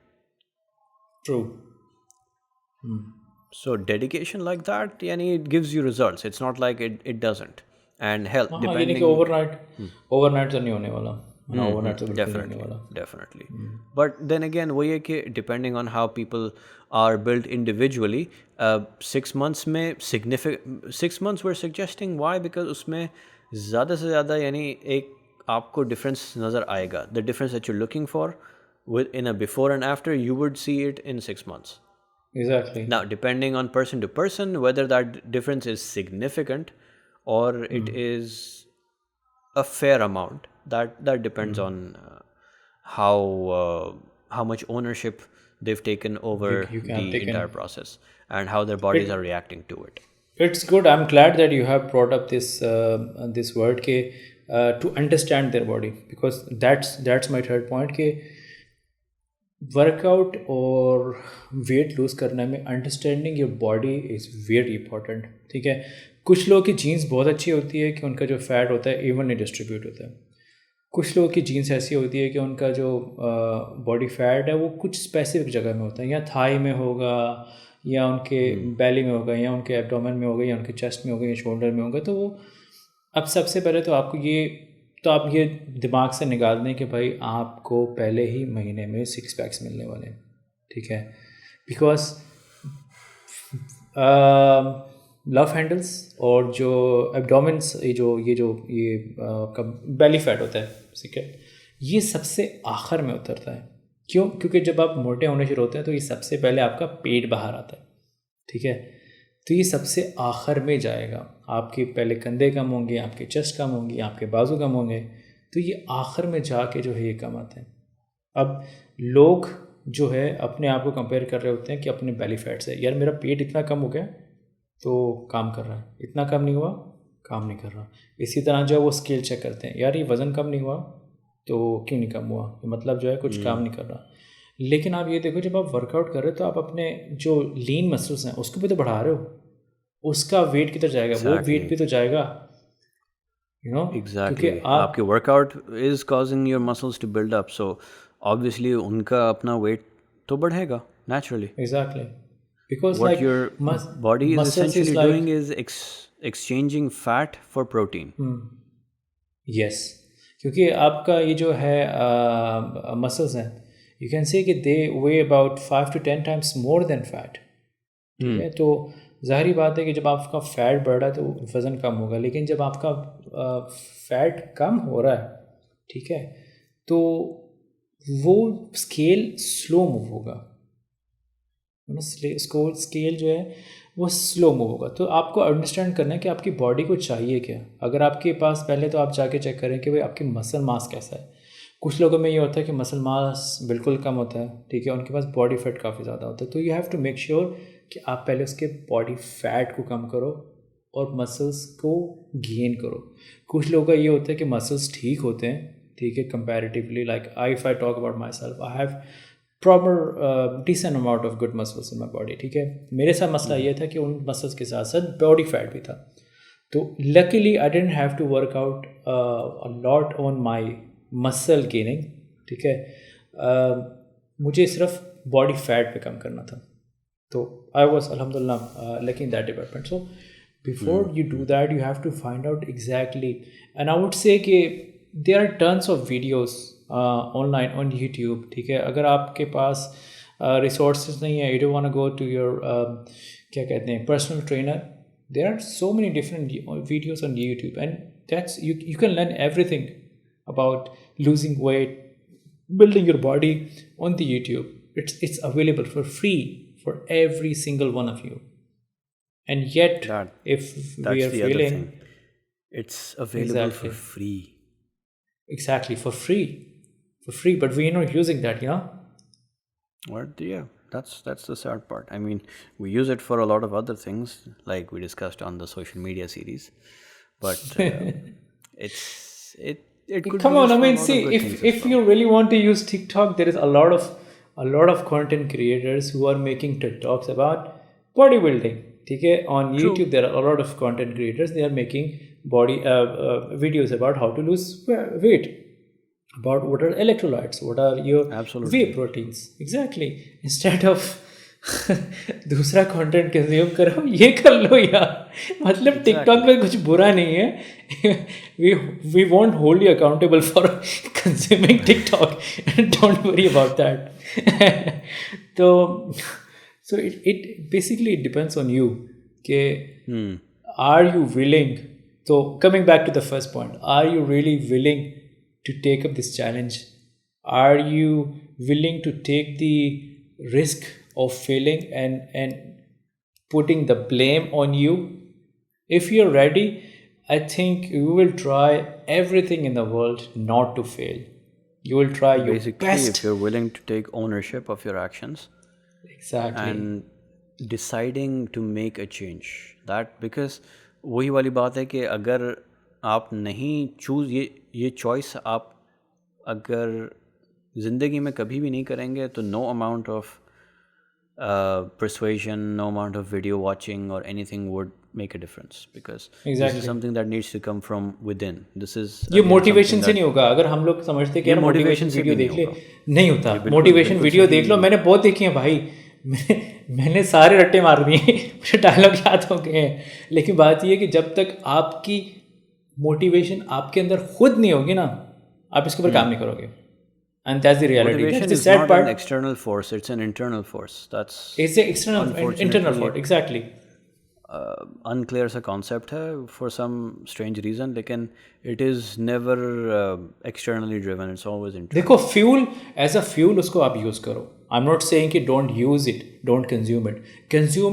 True. So dedication like that, it gives you results. It's not like it doesn't. And health, depending. overnight तो नहीं होने वाला. Overnight तो बिल्कुल नहीं होने वाला. Definitely. But then again, वही है कि depending on how people are built individually, 6 months में 6 months we're suggesting. Why? Because उसमें ज़्यादा से ज़्यादा एक आपको डिफरेंस नज़र आएगा. The difference that you're looking for in a before and after, you would see it in 6 months. Exactly. Now, depending on person to person, whether that difference is significant or it is a fair amount, that depends on how much ownership they've taken over You can the take entire in. process and how their bodies are reacting to it. It's good. I'm glad that you have brought up this word ke to understand their body, because that's my third point ke workout और weight lose करने में understanding your body is very important. ठीक है, कुछ लोगों की jeans बहुत अच्छी होती है कि उनका जो फैट होता है इवनली डिस्ट्रीब्यूट होता है. कुछ लोगों की जीन्स ऐसी होती है कि उनका जो बॉडी फैट है वो कुछ स्पेसिफिक जगह में होता है, या थाई में होगा, या उनके बैली में होगा, या उनके एब्डोमेन में होगा, या उनके चेस्ट में होगा, या शोल्डर में होगा. तो वो अब सबसे पहले तो आप ये दिमाग से निकाल दें कि भाई आपको पहले ही महीने में 6 पैक्स मिलने वाले हैं. ठीक है, बिकॉज लव हैंडल्स और जो एब्डोमेंस, ये आपका बेली फैट होता है, ठीक है, ये सबसे आखिर में उतरता है. क्यों? क्योंकि जब आप मोटे होने शुरू होते हैं तो ये सबसे पहले आपका पेट बाहर आता है. ठीक है, तो ये सबसे आखिर में जाएगा. आपके पहले कंधे कम होंगे, आपके चेस्ट कम होंगी, आपके बाजू कम होंगे, तो ये आखिर में जाके जो है ये कम आते हैं. अब लोग जो है अपने आप को कंपेयर कर रहे होते हैं कि अपने बेली फैट से, यार मेरा पेट इतना कम हो गया तो काम कर रहा है, इतना कम नहीं हुआ काम नहीं कर रहा. इसी तरह जो है वो स्केल चेक करते हैं, यार ये वज़न कम नहीं हुआ तो क्यों नहीं कम हुआ, मतलब जो है कुछ काम नहीं कर रहा. लेकिन आप ये देखो, जब आप वर्कआउट कर रहे हो तो आप अपने जो लीन मसल्स हैं उसको भी तो बढ़ा रहे हो, उसका वेट किधर जाएगा, वो वेट भी तो जाएगा, यू नो. Exactly. आपके workout is causing your muscles to build up, so obviously उनका अपना वेट तो बढ़ेगा naturally. Exactly. Because What like your body is muscles is essentially like, doing is exchanging fat for protein. yes, क्योंकि आपका ये जो है मसल्स हैं, यू कैन से कि they weigh about 5 to 10 times more than fat. ठीक है, तो ज़ाहिरी बात है कि जब आपका फ़ैट बढ़ रहा है तो वज़न कम होगा, लेकिन जब आपका फ़ैट कम हो रहा है, ठीक है, तो वो स्केल स्लो मूव होगा. स्केल जो है वो स्लो मूव होगा. तो आपको अंडरस्टैंड करना है कि आपकी बॉडी को चाहिए क्या. अगर आपके पास, पहले तो आप जाके चेक करें कि भाई आपकी मसल मास कैसा है. कुछ लोगों में ये होता है कि मसल मास बिल्कुल कम होता है, ठीक है, उनके पास बॉडी फैट काफ़ी ज़्यादा होता है. तो you have to make sure कि आप पहले उसके बॉडी फैट को कम करो और मसल्स को गेन करो. कुछ लोगों का ये होता है कि मसल्स ठीक होते हैं, ठीक है, comparatively. Like if I talk about myself, I have proper decent amount of good muscles in my body. ठीक है, मेरे साथ मसला ये था कि उन मसल्स के साथ साथ बॉडी फैट भी था. तो luckily I didn't have to work out a lot on my muscle gaining. ठीक है, मुझे सिर्फ बॉडी फैट पे कम करना था. तो आई वॉज अलहमदुलिल्लाह lucky in that department. So before you do that you have to find out exactly, and I would say कि there are tons of videos online on YouTube. ठीक है, अगर आपके पास रिसोर्सेज नहीं है, you don't want to go to your क्या कहते हैं personal trainer, there are so many different videos on YouTube, and that's you can learn everything about losing weight, building your body on the YouTube. It's available for free for every single one of you. And yet, if we are failing, it's available for free. Exactly, for free. But we are not using that, you know. What? Yeah, that's the sad part. I mean, we use it for a lot of other things, like we discussed on the social media series. But it could come be on. I used mean, for a lot see, of good things if you really want to use TikTok, there is a lot of content creators who are making TikToks about bodybuilding. Okay, on YouTube there are a lot of content creators. They are making body videos about how to lose weight, about what are electrolytes, what are your whey proteins. Exactly. Instead of दूसरा content consume करो, ये कर लो यार. मतलब TikTok पे कुछ बुरा नहीं है. we won't hold you accountable for consuming TikTok. Don't worry about that. So it basically depends on you. Okay, are you willing? So coming back to the first point, are you really willing to take up this challenge? Are you willing to take the risk of failing and putting the blame on you? If you're ready, I think you will try everything in the world not to fail. You will try your Basically, if best. you're willing to take ownership of your actions Exactly. and deciding to make a change, that because वही वाली बात है कि अगर आप नहीं choose ये choice आप अगर ज़िंदगी में कभी भी नहीं करेंगे तो no amount of persuasion, no amount of video watching or anything would make a difference, because this Exactly. is something that needs to come from within. This is ये again मोटिवेशन something से that नहीं होगा. अगर हम लोग समझते कि ये यार मोटिवेशन motivation से वीडियो भी देख नहीं ले, होगा. नहीं होता. बिल्कुल- मोटिवेशन बिल्कुल वीडियो सही. देख लो, मैंने बहुत देखी है भाई. मैंने सारे रट्टे मार दिए. मुझे डायलॉग याद हो गए हैं. लेकिन बात ये है कि जब तक आपकी मोटिवेशन आपके अंदर खुद नहीं होगी ना, आप इसके ऊपर काम नहीं करोगे. And that's the reality. Motivation That's the is sad not part. an external force; it's an internal force. That's It's the external, internal unfortunately fault. Exactly. unclear सा concept है for some strange reason, लेकिन it is never externally driven. It's always internal. देखो fuel as a fuel उसको आप use करो. I am not saying कि don't use it, don't consume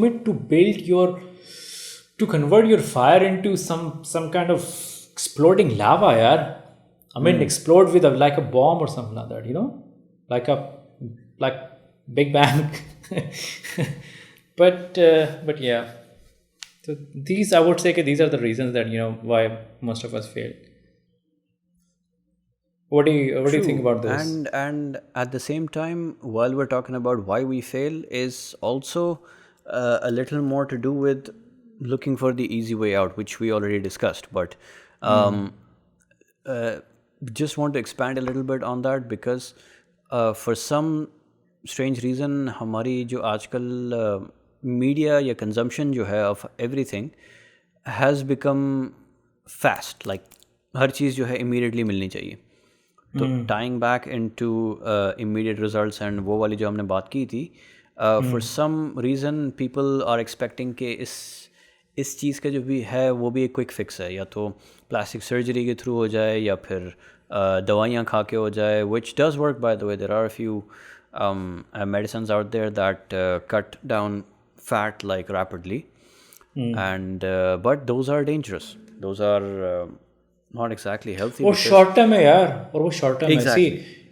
it to build your, to convert your fire into some kind of exploding lava, यार. I mean, explode with like a bomb or something like that, you know, like Big Bang. but yeah. So these, I would say, these are the reasons that why most of us fail. What do you think about this? And at the same time, while we're talking about why we fail, is also a little more to do with looking for the easy way out, which we already discussed. But just want to expand a little bit on that, because for some strange reason हमारी जो आजकल media या consumption जो है of everything has become fast. Like हर चीज़ जो है immediately मिलनी चाहिए. तो tying back into immediate results and वो वाली जो हमने बात की थी, for some reason people are expecting कि इस चीज़ का जो भी है वो भी एक क्विक फिक्स है, या तो प्लास्टिक सर्जरी के थ्रू हो जाए या फिर दवाइयाँ खा के हो जाए, which does work, by the way. There are a few medicines out there that cut down fat like rapidly, and but those are dangerous. Those are not exactly healthy. वो शॉर्ट टर्म है यार, और वो short term है. Exactly.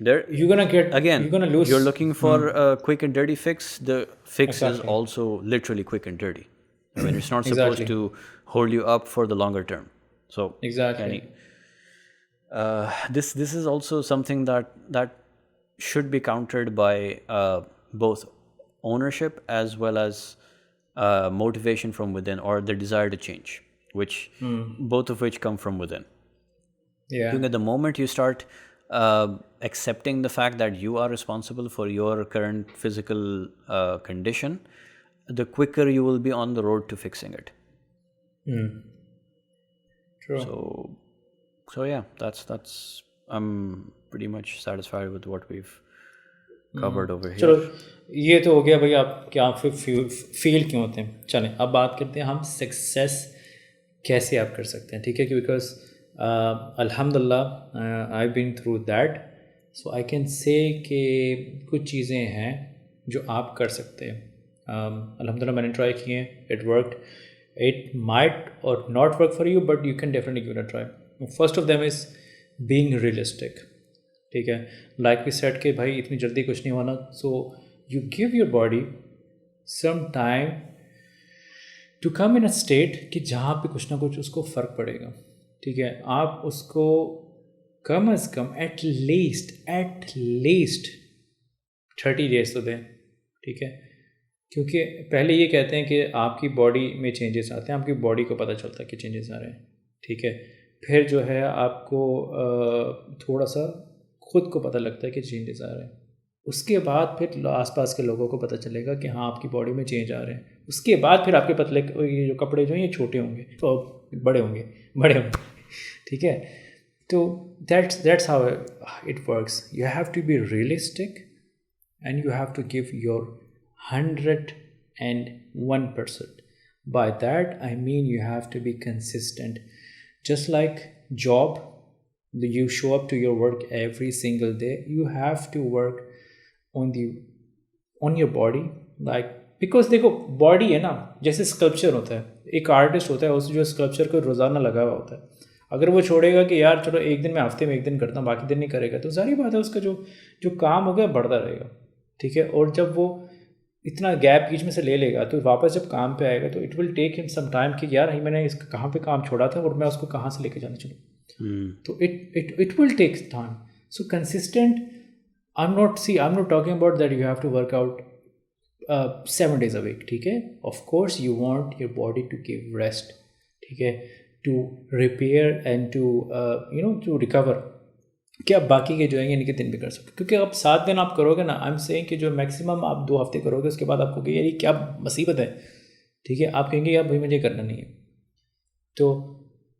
There, you're gonna get, again, you're gonna lose. you're looking for a quick and dirty fix. The fix is also literally quick and dirty. I mean, it's not supposed to hold you up for the longer term. So Exactly. This is also something that should be countered by both ownership as well as motivation from within, or the desire to change, which both of which come from within. Yeah. Because the moment you start accepting the fact that you are responsible for your current physical condition, the quicker you will be on the road to fixing it. True. So yeah, that's I'm pretty much satisfied with what we've covered over here. चलो ये तो हो गया भाई, आप क्या feel क्यों होते हैं. चलें अब बात करते हैं हम सक्सेस कैसे आप कर सकते हैं. ठीक है, बिकॉज अल्हम्दुलिल्लाह I been through that, so I can say कि कुछ चीज़ें हैं जो आप कर सकते हैं. अल्हम्दुलिल्लाह मैंने ट्राई किए हैं, इट वर्कड. इट माइट और not work for you, but you can definitely give it a try. First of them is being realistic. ठीक है, लाइक वी सेड कि भाई इतनी जल्दी कुछ नहीं होना. So you give your body some time to come in a state कि जहाँ पे कुछ ना कुछ उसको फ़र्क पड़ेगा. ठीक है, आप उसको कम अज़ कम एट लीस्ट 30 डेज तो दें. ठीक है, क्योंकि पहले ये कहते हैं कि आपकी बॉडी में चेंजेस आते हैं, आपकी बॉडी को पता चलता है कि चेंजेस आ रहे हैं. ठीक है, फिर जो है आपको थोड़ा सा खुद को पता लगता है कि चेंजेस आ रहे हैं. उसके बाद फिर आसपास के लोगों को पता चलेगा कि हाँ आपकी बॉडी में चेंज आ रहे हैं. उसके बाद फिर आपके पतले ये जो कपड़े जो हैं ये छोटे होंगे तो बड़े होंगे. ठीक है, तो that's how it works. You have to be realistic and you have to give your 101%. By that I mean you have to be consistent. Just like job, You show up to your work every single day. You have to work on your body, like, because देखो body है ना, जैसे sculpture होता है, एक artist होता है, उस जो स्कल्पचर को रोज़ाना लगा हुआ होता है, अगर वो छोड़ेगा कि यार चलो एक दिन में हफ्ते में एक दिन करता हूँ बाकी दिन नहीं करेगा, तो सारी बात है उसका जो जो काम हो गया बढ़ता रहेगा, ठीक है। और जब वो इतना गैप बीच में से ले लेगा तो वापस जब काम पे आएगा तो it will take him some time कि यार मैंने इसका कहाँ पे काम छोड़ा था और मैं उसको कहाँ से लेके जाना चलूँ। तो it will take time. So consistent, I'm not talking about that you have to work out 7 days a week, ठीक है। Of course you want your body to give rest, ठीक है, to repair and to to recover, कि आप बाकी के जो है इनके दिन भी कर सकते, क्योंकि आप 7 दिन आप करोगे ना, आई एम सेइंग कि जो मैक्सिमम आप 2 हफ्ते करोगे उसके बाद आपको यार ये क्या मुसीबत है, ठीक है, आप कहेंगे यार भाई मुझे करना नहीं है। तो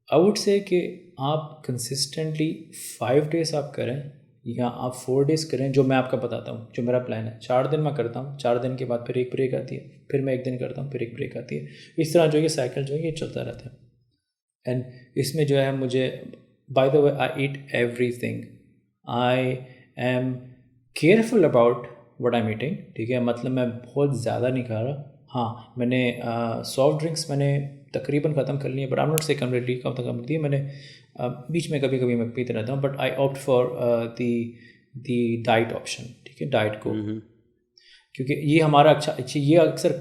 आई वुड से कि आप कंसिस्टेंटली 5 डेज आप करें या आप 4 डेज करें, जो मैं आपका बताता हूँ, जो मेरा प्लान है। 4 दिन मैं करता हूँ, 4 दिन के बाद फिर एक ब्रेक आती है, फिर मैं एक दिन करता हूँ, फिर एक ब्रेक आती है, इस तरह जो ये साइकिल जो है ये चलता रहता है। एंड इसमें जो है मुझे, by the way, I eat everything, I am careful about what I am eating, ठीक है, मतलब मैं बहुत ज़्यादा नहीं खा रहा। हाँ, मैंने सॉफ्ट ड्रिंक्स मैंने तकरीबन ख़त्म कर ली है, बट आई एम नॉट से कम्प्लीटली ख़त्म कर दी है, मैंने बीच में कभी कभी मैं पीते रहता हूँ, but I opt for the diet option, ठीक है, डाइट को, क्योंकि ये हमारा अच्छा ये अक्सर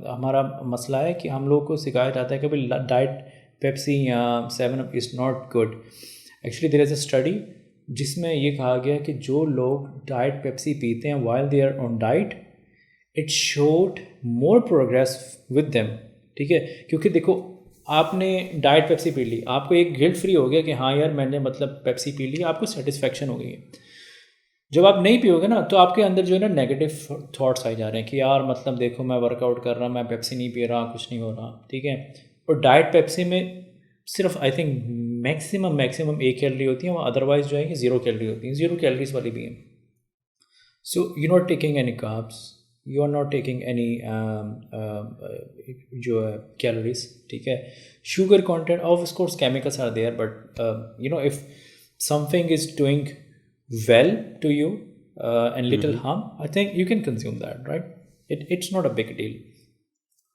हमारा मसला है कि हम लोग को सिखाया जाता है कि भाई डाइट पेप्सी या 7 up is not good. Actually there is a study जिसमें ये कहा गया कि जो लोग डाइट पेप्सी पीते हैं while they are on diet, it showed more progress with them, ठीक है, क्योंकि देखो आपने डाइट पेप्सी पी ली, आपको एक गिल्ट फ्री हो गया कि हाँ यार मैंने मतलब पेप्सी पी ली, आपको सेटिस्फेक्शन हो गई है। जब आप नहीं पियोगे ना तो आपके अंदर जो है ना नेगेटिव थॉट्स आए जा रहे हैं कि यार मतलब देखो मैं वर्कआउट कर रहा, मैं पेप्सी नहीं पी रहा, कुछ नहीं हो रहा, ठीक है। और डाइट पेप्सी में सिर्फ आई थिंक मैक्सिमम 1 कैलोरी होती है, अदरवाइज जो है कि 0 कैलोरी होती है, 0 कैलोरीज वाली भी है। So you not taking any carbs, you are not taking any जो है कैलोरीज, ठीक है। Sugar content of course chemicals are there, but if something is doing well to you and little harm, I think you can consume that, right? It's not a big deal,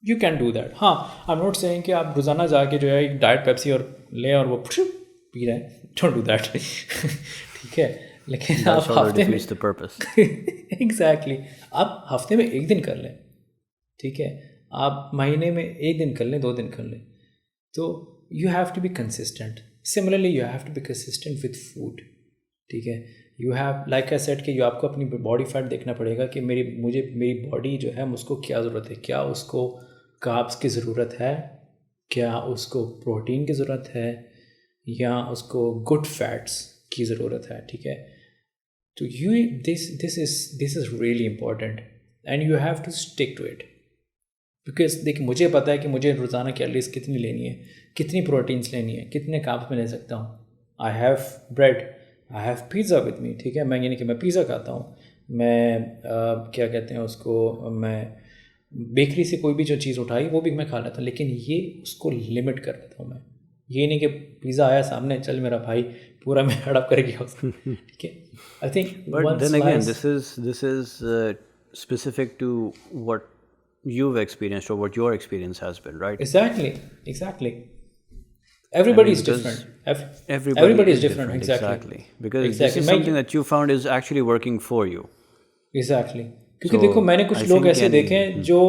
you can do that. हाँ, I'm not saying कि आप रोज़ाना जाके जो है एक diet Pepsi और ले और वो पी रहे हैं, don't do that ठीक है, लेकिन आप हफ्ते में exactly, आप हफ्ते में एक दिन कर लें, ठीक है, आप महीने में एक दिन कर लें, 2 दिन कर लें, तो you have to be consistent. Similarly you have to be consistent with food, ठीक है। You have like I said कि यू आपको अपनी बॉडी फैट देखना पड़ेगा कि मेरी बॉडी जो है उसको क्या ज़रूरत है, क्या उसको कार्ब्स की ज़रूरत है, क्या उसको प्रोटीन की ज़रूरत है, या उसको गुड फैट्स की ज़रूरत है, ठीक है। तो you this is really important and you have to stick to it, because देखिए मुझे पता है कि मुझे रोज़ाना कैलोरीज कितनी लेनी है, कितनी प्रोटीन्स लेनी है, कितने कार्ब्स में ले सकता हूँ। I have bread, I have pizza with me, ठीक है, मैं यानी कि मैं पिज़्ज़ा खाता हूँ, मैं क्या कहते हैं उसको, मैं बेकरी से कोई भी जो चीज़ उठाई वो भी मैं खा लेता हूँ, लेकिन ये उसको लिमिट कर देता हूँ मैं। ये नहीं कि पिज़्ज़ा आया सामने, चल मेरा भाई पूरा मैं हड़प कर गया उसको, ठीक है। I think but then again this is specific to what you've experienced or what your experience has been, right? Exactly. Everybody is different. Everybody is different. Exactly. Because this is something that you found is actually working for you. Exactly. क्योंकि देखो मैंने कुछ लोग ऐसे देखे हैं जो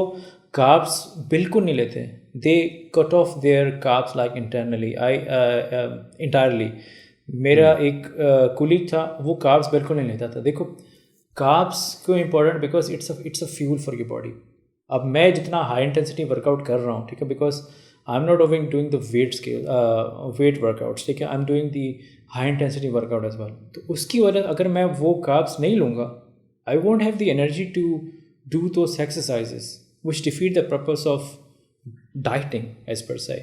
carbs बिल्कुल नहीं लेते, they cut off their carbs like entirely. मेरा एक कुलीग था, वो कार्ब्स बिल्कुल नहीं लेता था। देखो कार्ब्स क्यों important, because it's a fuel for your body. अब मैं जितना हाई इंटेंसिटी वर्कआउट कर रहा हूँ, ठीक है, because I am not doing the weight workouts, ठीक है, I am doing the high intensity workout as well. तो उसकी वजह अगर मैं वो कार्ब्स नहीं लूँगा, I won't have the energy to do those exercises, which defeat the purpose of dieting as per se,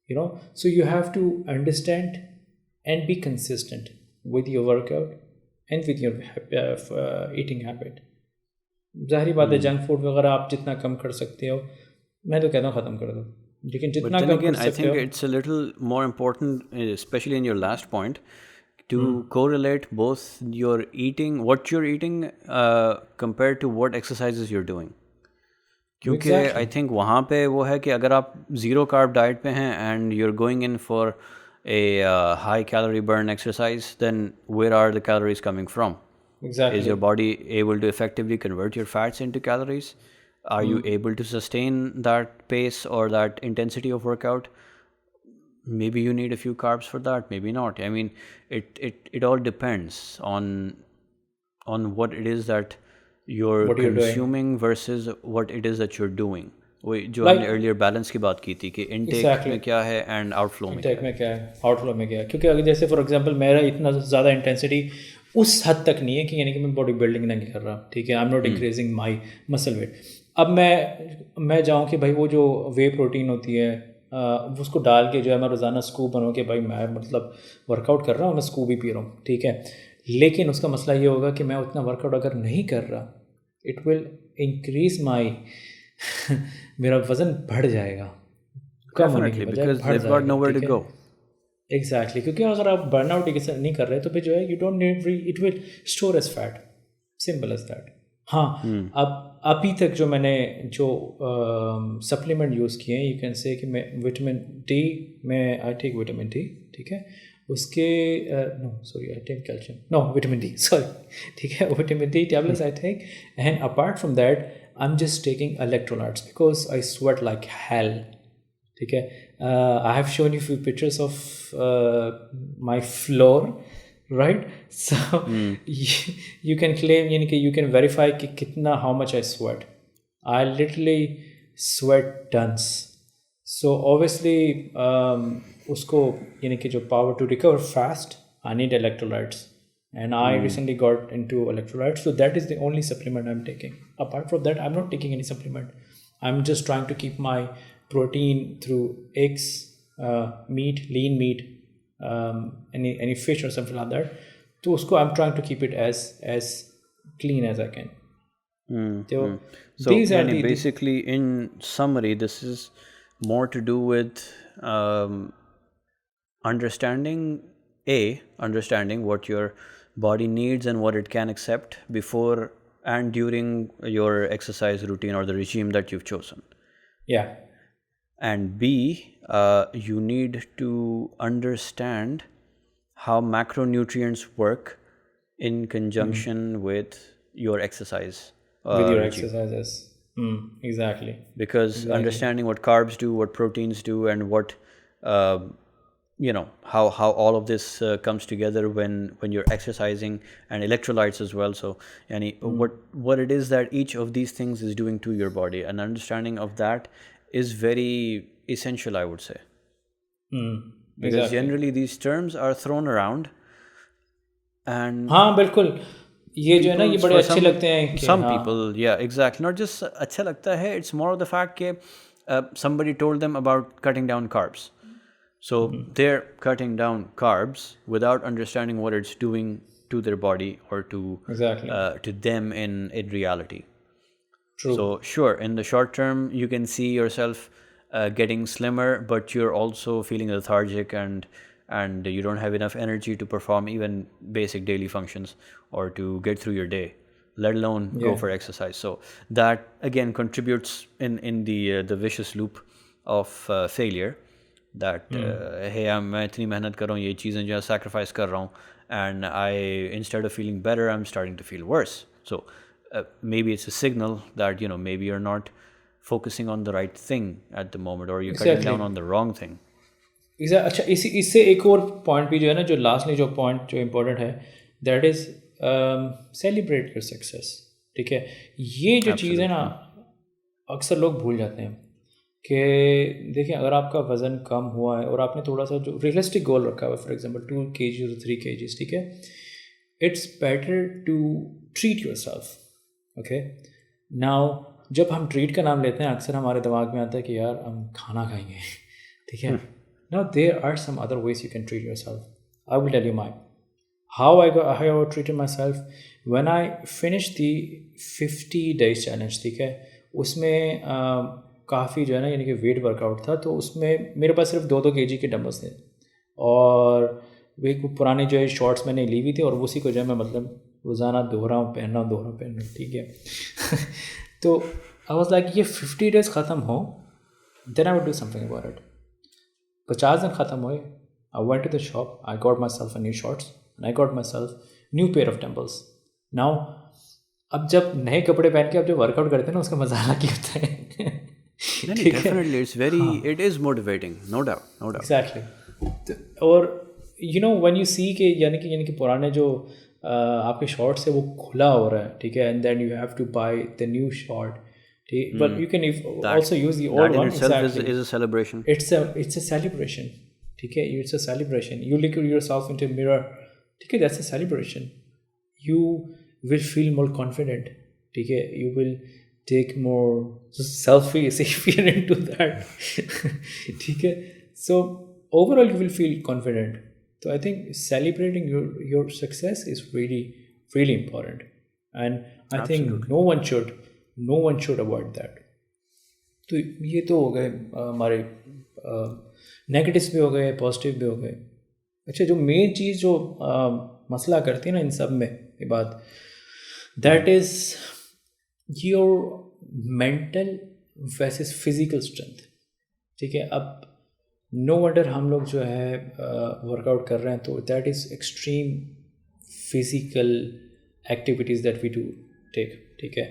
you know. So you have to understand and be consistent with your workout and with your eating habit. ज़ाहिर बात है junk food वगैरह आप जितना कम कर सकते हो, मैं तो कहता हूँ ख़त्म कर दो, लेकिन जितना कम कर सकते हो। I think it's a little more important, especially in your last point, to correlate both your eating, what you're eating, compared to what exercises you're doing. क्योंकि Exactly. आई थिंक वहाँ पे वो है कि अगर आप ज़ीरो कार्ब डाइट पे हैं and you are going in for a high calorie burn exercise, then where are the calories coming from? Is your Exactly. body able to effectively convert your fats into calories? Are you able to sustain that pace or that intensity of workout? Maybe you need a few carbs for that, maybe not. I mean, it all depends on what it is that you're What you're doing. consuming versus what it is that you're doing. वही जो Like, हमने earlier balance की बात की थी कि intake exactly. में क्या है and outflow में क्या इंटेक है. में क्या है, आउटफ्लो में क्या है. क्योंकि अगर जैसे फॉर एग्जांपल मेरा इतना ज़्यादा इंटेंसिटी उस हद तक नहीं है कि यानी कि मैं बॉडी बिल्डिंग नहीं कर रहा, ठीक है. I am not increasing my muscle weight. अब मैं जाऊँ कि भाई वो जो वे प्रोटीन होती है उसको डाल के जो है मैं रोज़ाना स्कूप बनूँ कि भाई मैं मतलब वर्कआउट कर रहा हूँ, मैं स्कूप ही पी रहा हूँ, ठीक है. लेकिन उसका मसला ये होगा कि मैं उतना वर्कआउट अगर नहीं कर रहा, इट विल इंक्रीज माई मेरा वज़न बढ़ जाएगा, कम होने की Definitely, बजाय because बढ़ they've got जाएगा, nowhere ठीक to है. go. एग्जैक्टली. क्योंकि अगर आप बर्नआउट नहीं कर रहे तो फिर जो है you don't need, it will store as fat, simple as that. हाँ. अब अभी तक जो मैंने जो सप्लीमेंट यूज़ किए हैं, यू कैन से कि मैं विटामिन डी में आई टेक विटामिन डी, ठीक है. उसके no sorry I take calcium, no vitamin D sorry, ठीक है. Vitamin D tablets I take, and apart from that I am just taking electrolytes because I sweat like hell, ठीक है. I have shown you few pictures of my floor, right. So you can claim, यानी कि you can verify कि कितना, how much I sweat. I literally sweat tons. So obviously उसको यानी कि जो power to recover fast, I need electrolytes, and I recently got into electrolytes, so that is the only supplement I'm taking. Apart from that, I'm not taking any supplement. I'm just trying to keep my protein through eggs, meat, lean meat, any fish or something like that. So usko I'm trying to keep it as clean as I can. So So these are the basically, in summary, this is more to do with understanding what your body needs and what it can accept before and during your exercise routine or the regime that you've chosen. yeah. And B, you need to understand how macronutrients work in conjunction with your exercise With your regime. exercises. Exactly. Because understanding what carbs do, what proteins do, and what how all of this comes together when you're exercising, and electrolytes as well. So what it is that each of these things is doing to your body, an understanding of that is very essential, I would say. Because generally these terms are thrown around, and हाँ बिल्कुल, ये जो है ना ये बड़े अच्छे लगते हैं कि some people, yeah, exactly, not just अच्छा लगता है, it's more of the fact that somebody told them about cutting down carbs. So they're cutting down carbs without understanding what it's doing to their body or to them in reality. True. So sure, in the short term, you can see yourself getting slimmer, but you're also feeling lethargic and you don't have enough energy to perform even basic daily functions or to get through your day, let alone go for exercise. So that again contributes in the vicious loop of failure. That hey, मैं इतनी मेहनत कर रहा हूँ, ये चीज़ें जो है sacrifice कर रहा हूँ, and I, instead of feeling better, I'm starting to feel worse. So maybe it's a signal that maybe you're not focusing on the right thing at the moment, or you're cutting down on the wrong thing. अच्छा, इससे एक और point भी जो है ना, जो lastly जो पॉइंट जो इम्पोर्टेंट है, that is celebrate your success, ठीक है. ये जो चीज़ है ना अक्सर लोग भूल जाते हैं कि देखिए, अगर आपका वज़न कम हुआ है और आपने थोड़ा सा जो रियलिस्टिक गोल रखा हुआ है, फॉर एग्जांपल 2 kg और 3 kg, ठीक है, it's better to treat yourself. Okay. Now जब हम ट्रीट का नाम लेते हैं, अक्सर हमारे दिमाग में आता है कि यार हम खाना खाएंगे, ठीक है. Now there are some other ways you can treat yourself. I will tell you my how I treated myself when I finish the 50 days challenge, ठीक है. उसमें काफ़ी जो है ना यानी कि वेट वर्कआउट था, तो उसमें मेरे पास सिर्फ 2-2 kg के डंबल्स थे, और वो पुराने जो है शॉर्ट्स मैंने ली हुई थी और उसी को जो है मैं मतलब रोज़ाना धो रहा हूँ, पहन रहा हूँ, ठीक है। तो आई वाज लाइक ये 50 डेज ख़त्म हो, then I would do something about it. 50 दिन ख़त्म हुए, I went to the shop, I got myself a new shorts and I got myself new pair of dumbbells. Now अब जब नए कपड़े पहन के आप जो वर्कआउट करते हैं ना, उसका मजा अलग ही होता है। नहीं, ठीक है, definitely it's very, it is motivating, no doubt, no doubt. Exactly. और you know when you see के यानी कि पुराने जो आपके शॉर्ट्स है वो खुला हो रहा है, ठीक है, and then you have to buy the new short, ठीक, but you can also use the old That in one. itself exactly, is a celebration. it's a celebration, ठीक है, it's a celebration. You look at yourself into a mirror, ठीक है, that's a celebration. You will feel more confident, ठीक है, you will take more selfies if you're into that, ठीक है, so overall you will feel confident. So I think celebrating your success is really really important, and I think no one should avoid that. तो ये तो हो गए हमारे negatives भी हो गए, पॉजिटिव भी हो गए। अच्छा, जो मेन चीज़ जो मसला करती है ना इन सब में ये बात, that is your mental versus physical strength, ठीक है। अब नो वंडर हम लोग जो है वर्कआउट कर रहे हैं, तो that is extreme physical activities that we do take, ठीक है।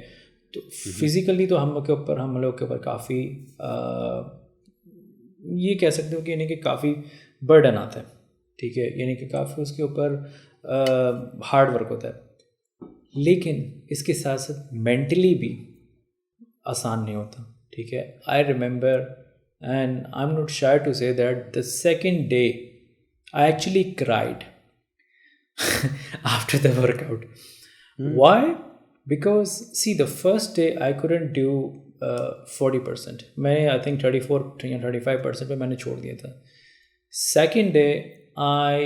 तो फिज़िकली तो हम लोग के ऊपर काफ़ी ये कह सकते हो कि यानी कि काफ़ी बर्डन आता है, ठीक है, यानी कि काफ़ी उसके ऊपर हार्ड वर्क होता है, लेकिन इसके साथ साथ मेंटली भी आसान नहीं होता, ठीक है। I remember and I am not shy to say that the second day I actually cried after the workout. Why? Because see, the first day I couldn't do 40%. मैं I think 34 या 35% पे मैंने छोड़ दिया था। Second day I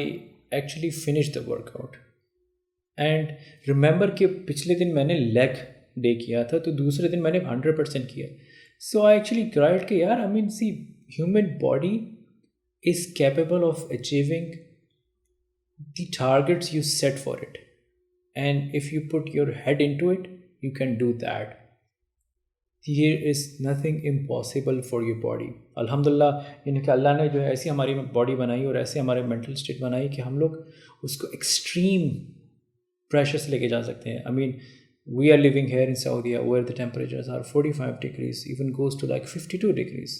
actually finished the workout. And remember कि पिछले दिन मैंने leg day किया था, तो दूसरे दिन मैंने 100% किया। So I actually cried कि यार, I mean, see, human body is capable of achieving the targets you set for it. And if you put your head into it, you can do that. There is nothing impossible for your body. अल्हम्दुलिल्लाह, इनके अल्लाह ने जो है ऐसी हमारी body बनाई और ऐसे हमारे मेंटल स्टेट बनाई कि हम लोग उसको एक्सट्रीम प्रेशर से लेके जा सकते हैं। I mean, we are living here in Saudi where the temperatures are 45 degrees, even goes to like 52 degrees.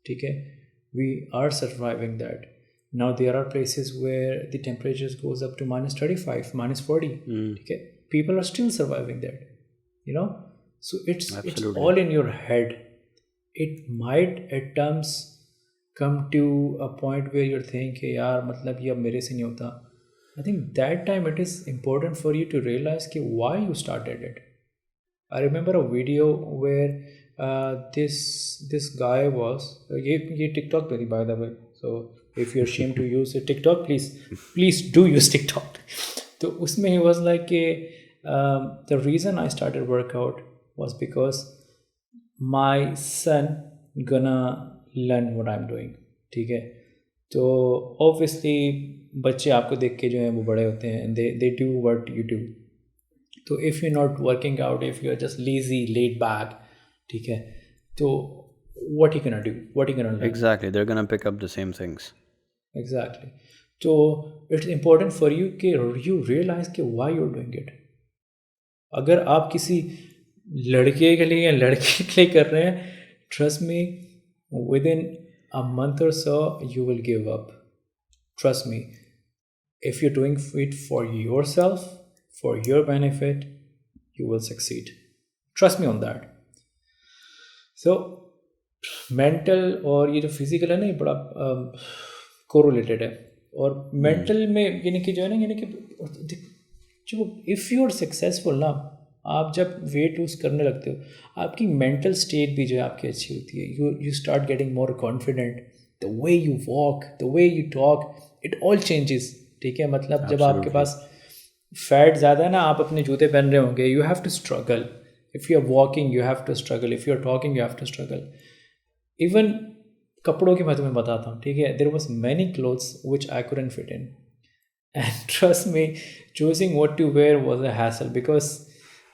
ठीक है, we are surviving that. Now there are places where the temperatures goes up to -35, -40. Okay, people are still surviving that, you know. So it's all in your head. It might at times come to a point where you're thinking, यार मतलब ये अब मेरे से नहीं होता. I think that time it is important for you to realize कि why you started it. I remember a video where this guy was ये TikTok पे थी, by the way. So if you're ashamed to use a TikTok, please do use TikTok. तो उसमें he was like the reason I started workout was because my son gonna learn what I'm doing, ठीक है। तो obviously बच्चे आपको देख के जो है वो बड़े होते हैं, they do what you do. तो if you're not working out, if you're just lazy, laid back, ठीक है, तो what you gonna do? What you gonna learn? Exactly, they're gonna pick up the same things. Exactly. So it's important for you कि you realize कि why you're doing it. अगर आप किसी लड़के के लिए या लड़की के लिए कर रहे हैं, trust me, within a month or so you will give up. Trust me. If you're doing it for yourself, for your benefit, you will succeed. Trust me on that. So mental और ये जो physical है ना, ये बड़ा correlated है। और mental में यानी कि जो है ना, यानी कि जो इफ़ यू आर सक्सेसफुल ना, आप जब वेट लूज करने लगते हो, आपकी मेंटल स्टेट भी जो है आपकी अच्छी होती है। You start getting more confident, the way you walk, the way you talk, it all changes, ठीक है। मतलब जब आपके पास फैट ज़्यादा है ना, आप अपने जूते पहन रहे होंगे, you have to struggle. If you are walking you have to struggle, if you are talking you have to struggle. Even कपड़ों की मैं तुम्हें बताता हूँ, ठीक है। There was many clothes which I couldn't fit in, And trust me, choosing what to wear was a hassle because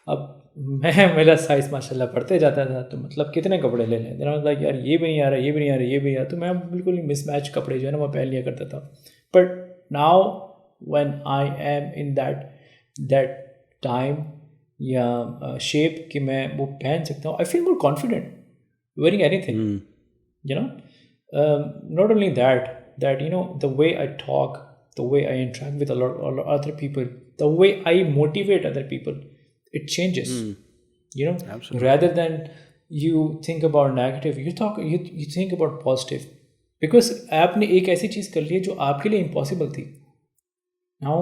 अब मैं मेरा साइज माशाल्लाह बढ़ते जाता था, तो मतलब कितने कपड़े ले लें, लाइक यार ये भी नहीं आ रहा, ये भी नहीं आ रहा, ये भी नहीं आ रहा, तो मैं बिल्कुल ही मिसमैच कपड़े जो है ना वो पहन लिया करता था. But now when I am in that time या शेप कि मैं वो पहन सकता हूँ, I feel more confident wearing anything, you know. Not only that you know, the way I talk, the way I interact with a lot of other people, the way I motivate other people, it changes, you know. Absolutely. Rather than you think about negative, you think about positive, because आपने एक ऐसी चीज़ कर ली है जो आपके लिए impossible थी. Now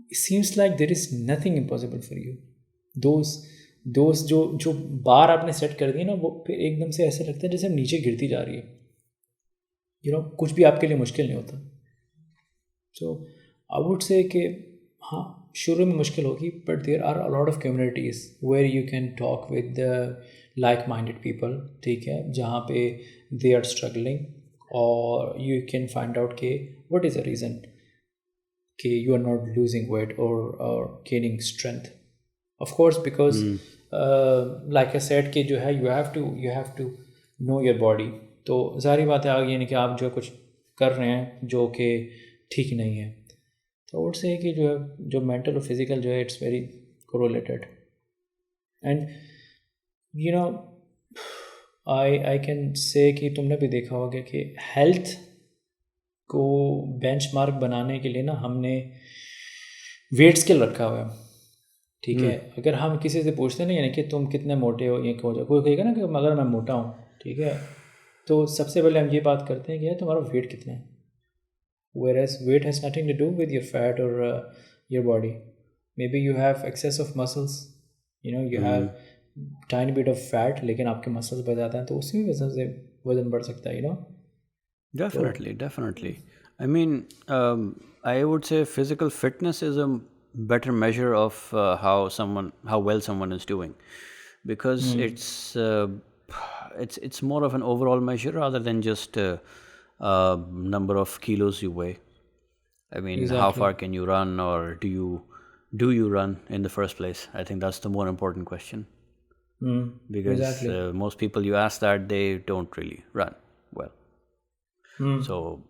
it seems like there is nothing impossible for you. those जो बार आपने सेट कर दी ना, वो फिर एकदम से ऐसे लगता है जैसे हम नीचे गिरती जा रही है, यू नो. कुछ भी आपके लिए मुश्किल नहीं होता. सो आई वुड से कि हाँ, शुरू में मुश्किल होगी, but there are a lot of communities where you can talk with like minded people, ठीक है, जहाँ पे दे आर स्ट्रगलिंग, और यू कैन फाइंड आउट के व्हाट इज़ द रीज़न कि you are not losing weight और gaining strength. Of course, because like I said कि जो है you have to know your body. तो ज़ाहिर बात है आगे, यानी कि आप जो कुछ कर रहे हैं जो कि ठीक नहीं है, तो वो से कि जो है जो मेंटल और फिज़िकल जो है it's very correlated. And you know, I can say कि तुमने भी देखा होगा कि हेल्थ को बेंचमार्क बनाने के लिए ना हमने वेट स्केल रखा हुआ है, ठीक है. अगर हम किसी से पूछते हैं ना, यानी कि तुम कितने मोटे हो, ये हो जाए, कोई कहेगा ना कि अगर मैं मोटा हूँ, ठीक है, तो सबसे पहले हम ये बात करते हैं कि यार तुम्हारा वेट कितना है. whereas weight has nothing to do with your fat or your body. Maybe you have excess of muscles, you know, you have tiny bit of fat, लेकिन आपके मसल्स बढ़ जाते हैं, तो उसी वजह से वजन बढ़ सकता है, you know. Definitely. I mean, I would say physical fitness is a better measure of how well someone is doing, because it's more of an overall measure rather than just number of kilos you weigh. I mean, how Exactly. far can you run, or do you run in the first place? I think that's the more important question, because Exactly. most people you ask that, they don't really run well. So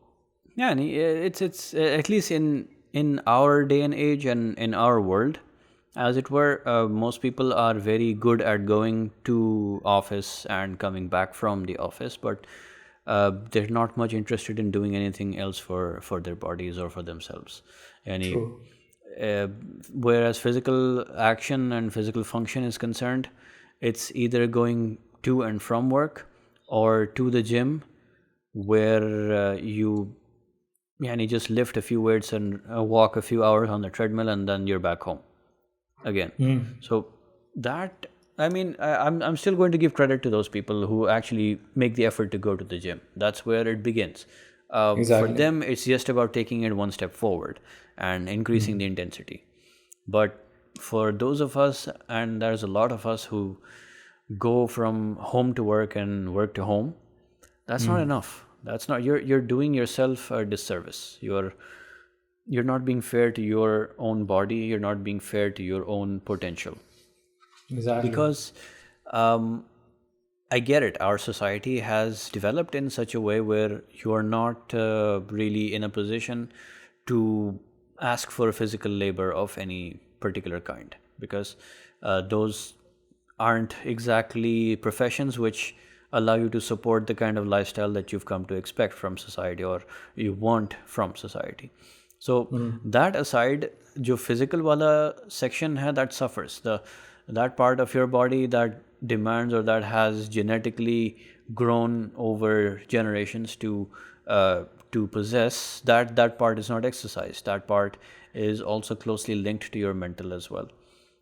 yeah, and it's at least in our day and age and in our world, as it were, most people are very good at going to office and coming back from the office, but they're not much interested in doing anything else for their bodies or for themselves. And True. whereas physical action and physical function is concerned, it's either going to and from work or to the gym, where you just lift a few weights and walk a few hours on the treadmill, and then you're back home again. So that, I mean, I'm still going to give credit to those people who actually make the effort to go to the gym. That's where it begins. For Exactly. them, it's just about taking it one step forward and increasing the intensity. But for those of us, and there's a lot of us who go from home to work and work to home, that's not enough. That's not, you're doing yourself a disservice. You're not being fair to your own body. You're not being fair to your own potential. Exactly. Because I get it. Our society has developed in such a way where you are not really in a position to ask for physical labor of any particular kind, because those aren't exactly professions which allow you to support the kind of lifestyle that you've come to expect from society, or you want from society. So that aside, jo physical wala section hai, that suffers. That part of your body that demands, or that has genetically grown over generations to possess, that part is not exercised. That part is also closely linked to your mental as well.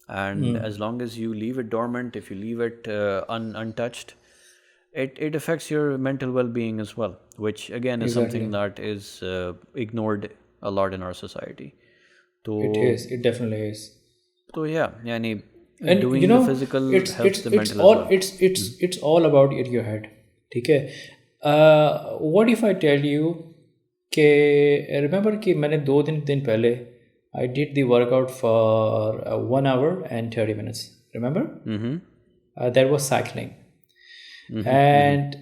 And as long as you leave it dormant, if you leave it untouched, it affects your mental well-being as well, which again is something that is ignored a lot in our society. It definitely is. So yeah, yani, And doing you know, the physical helps the it's mental all as well. it's all about your head, ठीक है. What if I tell you कि remember कि मैंने 2 दिन पहले I did the workout for 1 hour and 30 minutes. Remember? That was cycling. And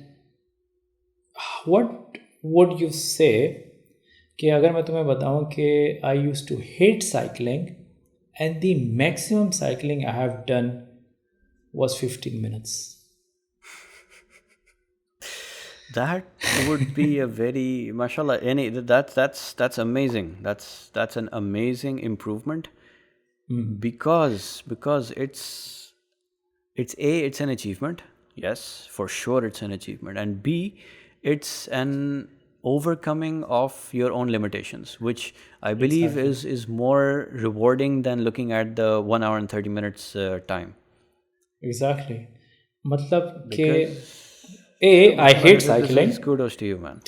what would you say कि अगर मैं तुम्हें बताऊं कि I used to hate cycling and the maximum cycling I have done was 15 minutes. That would be a very, mashallah, that's amazing. That's an amazing improvement because it's an achievement. Yes, for sure it's an achievement. And B, it's an overcoming of your own limitations, which I believe is more rewarding than looking at the 1 hour and 30 minutes time. Exactly. मतलब कि I hate cycling. Kudos to you, man.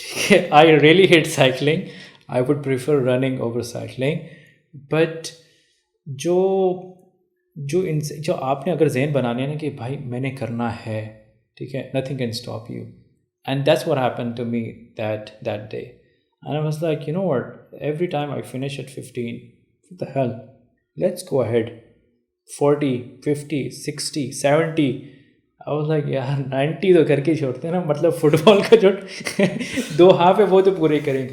I really hate cycling. I would prefer running over cycling. But जो आपने अगर ज़हन बनाने है ना कि भाई मैंने करना है, ठीक है, nothing can stop you. And that's what happened to me that day. And I was like, you know what? Every time I finish at 15, what the hell? Let's go ahead. 40, 50, 60, 70. I was like, यार 90 तो करके छोड़ते हैं ना, मतलब football का जो 2 half है वो तो पूरे करें,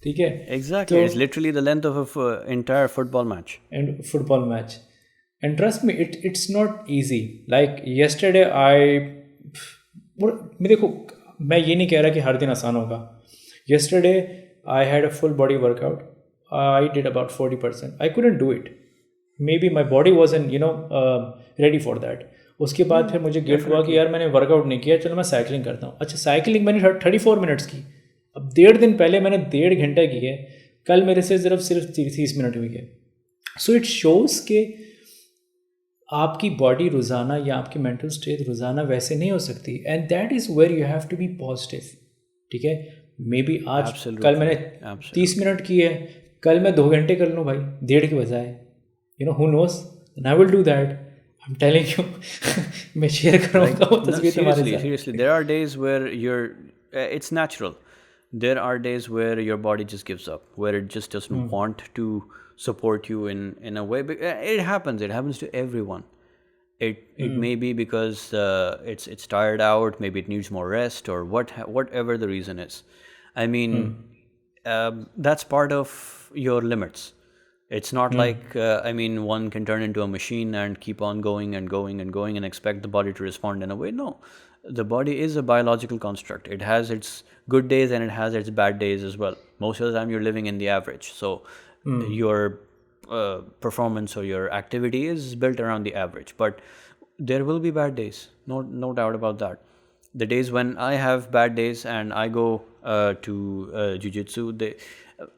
ठीक है? Exactly. It's literally the length of an entire football match. And trust me, it's not easy. Like yesterday, देखो मैं ये नहीं कह रहा कि हर दिन आसान होगा. Yesterday, I had a full body workout. I did about 40%. I couldn't do it. Maybe my body wasn't, ready for that. उसके बाद फिर मुझे गिल्ट हुआ कि यार मैंने वर्कआउट नहीं किया, चलो मैं साइकिलिंग करता हूँ. अच्छा, साइकिलिंग मैंने 34 मिनट्स की. अब 1.5 दिन पहले मैंने 1.5 घंटा की है, कल मेरे से सिर्फ 30 मिनट हुई है. सो इट शोज़ कि आपकी बॉडी रोज़ाना या आपकी मेंटल स्टेट रोज़ाना वैसे नहीं हो सकती. And that is where you have to be positive. ठीक है, मे बी आज कल मैंने 30 मिनट की है, कल मैं 2 घंटे कर लूँ भाई 1.5 के बजाय. Who knows, and I will do that. I'm telling you, मैं शेयर करूँगा वो तस्वीर तुम्हारे साथ. Seriously, there are days where it's natural. There are days where your body just gives up, where it just doesn't want to support you in a way. It happens. It happens to everyone. It may be because it's tired out. Maybe it needs more rest or whatever the reason is. I mean, that's part of your limits. It's not like, one can turn into a machine and keep on going and going and going and expect the body to respond in a way. No, the body is a biological construct. It has its good days and it has its bad days as well. Most of the time you're living in the average. So your performance or your activity is built around the average. But there will be bad days. No doubt about that. The days when I have bad days and I go to jiu-jitsu,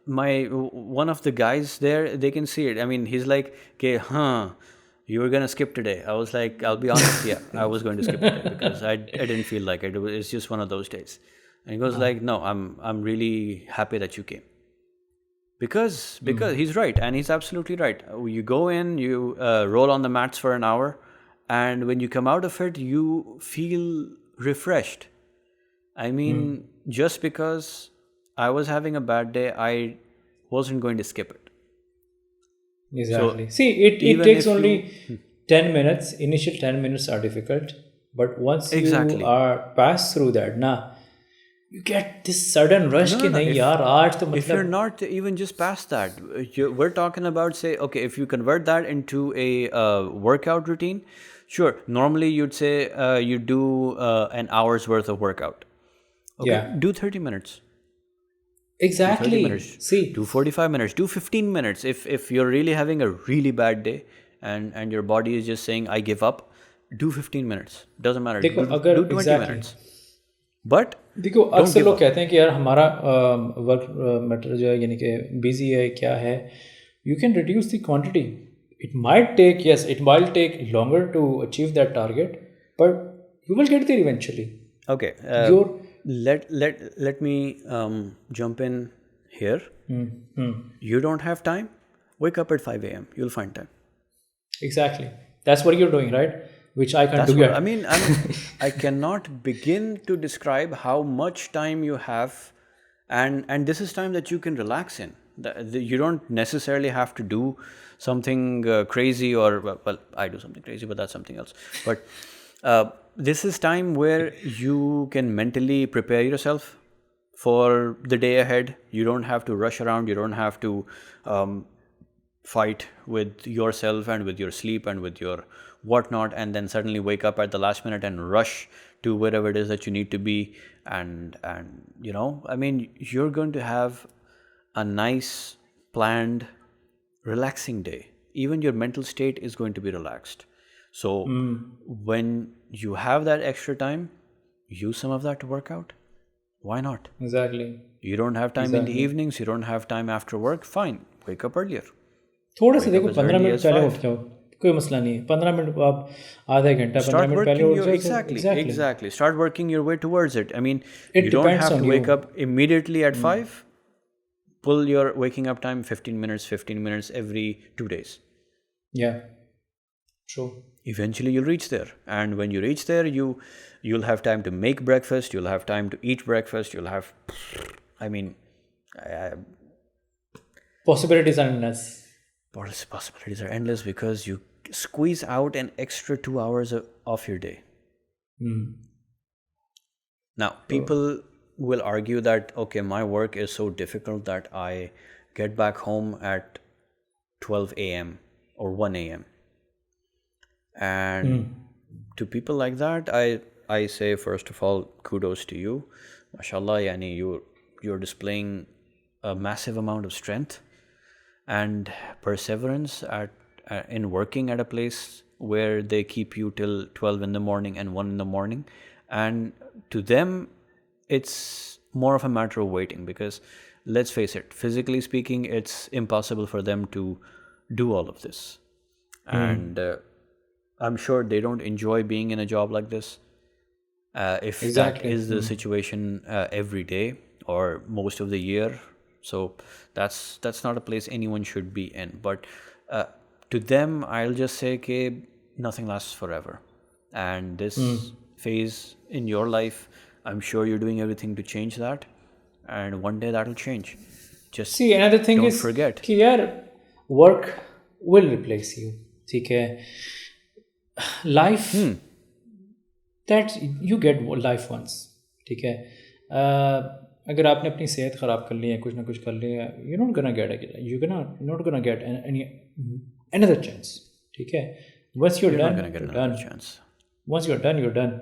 one of the guys there, they can see it. I mean, he's like, okay, you were gonna skip today. I was like, I'll be honest, yeah, I was going to skip today because I didn't feel like it. It's just one of those days. And he goes like, no, I'm really happy that you came. Because he's right, and he's absolutely right. You go in, you roll on the mats for an hour, and when you come out of it, you feel refreshed. I mean, just because I was having a bad day, I wasn't going to skip it. Exactly. So, see, it takes only 10 minutes. Initial 10 minutes are difficult. But once you are passed through that, you get this sudden rush कि नहीं यार आज तो मतलब. If you're not even just past that, we're talking about, say, okay, if you convert that into a workout routine, sure, normally you'd say you do an hour's worth of workout. Okay, yeah. Do 30 minutes. Exactly. Do 30 minutes. See, do 45 minutes. Do 15 minutes. If you're really having a really bad day and your body is just saying, I give up, do 15 minutes. Doesn't matter. देखो, do 20 minutes. But देखो अक्सर लोग कहते हैं कि यार हमारा work matter जो है यानी कि बिजी है क्या है. You can reduce the quantity. It might take longer to achieve that target, but you will get there eventually. Okay. Let me jump in here. You don't have time? Wake up at 5 a.m. You'll find time. Exactly. That's what you're doing, right? Which I can't do yet. I mean, I cannot begin to describe how much time you have and this is time that you can relax in. You don't necessarily have to do something crazy, or well, I do something crazy, but that's something else. But this is time where you can mentally prepare yourself for the day ahead. You don't have to rush around. You don't have to fight with yourself and with your sleep and with your whatnot, and then suddenly wake up at the last minute and rush to wherever it is that you need to be. And I mean, you're going to have a nice, planned, relaxing day. Even your mental state is going to be relaxed. So when you have that extra time, use some of that to work out. Why not? Exactly. You don't have time in the evenings, you don't have time after work, fine, wake up earlier. थोड़ा सा देखो, 15 minute पहले उठ जाओ, कोई मसला नहीं है. 15 मिनट आप आधा घंटा 15 मिनट पहले उठ जाओ. Exactly. Start working your way towards it. I mean, you don't have to wake up immediately at 5. Pull your waking up time 15 minutes every 2 days. Yeah, true. Eventually you'll reach there, and when you reach there, you'll have time to make breakfast, you'll have time to eat breakfast, you'll have, I mean, possibilities are endless. Possibilities are endless because you squeeze out an extra 2 hours of your day. Now, people will argue that, okay, my work is so difficult that I get back home at 12 a.m. or 1 a.m. And to people like that, I say, first of all, kudos to you. MashaAllah, yani you're displaying a massive amount of strength and perseverance in working at a place where they keep you till 12 in the morning and 1 in the morning. And to them, it's more of a matter of waiting, because let's face it, physically speaking, it's impossible for them to do all of this. And I'm sure they don't enjoy being in a job like this. If that is the situation every day or most of the year, so that's not a place anyone should be in. But to them, I'll just say that nothing lasts forever, and this phase in your life, I'm sure you're doing everything to change that, and one day that'll change. Just see, another thing don't is forget कि यार work will replace you. ठीक है, life that you get life once. ठीक है, अगर आपने अपनी सेहत ख़राब कर ली है, कुछ ना कुछ कर लिया, you're not gonna get it. You're not gonna get another chance. ठीक है, once you're done, not gonna get another chance. Once you're done, you're done.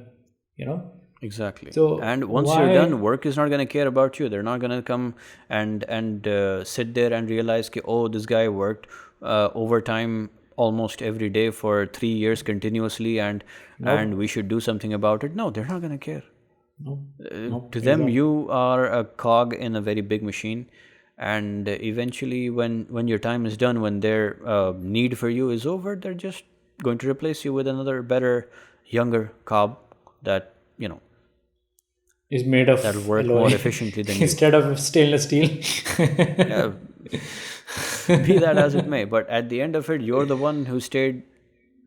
You know. Exactly. So and once you're done, work is not going to care about you. They're not going to come and sit there and realize that, oh, this guy worked overtime almost every day for 3 years continuously, and we should do something about it. No, they're not going to care. To them, you are a cog in a very big machine, and eventually when your time is done, when their need for you is over, they're just going to replace you with another better, younger cog that, is made of that'll work alloy more efficiently than you. Instead of stainless steel. Be that as it may, but at the end of it, you're the one who stayed,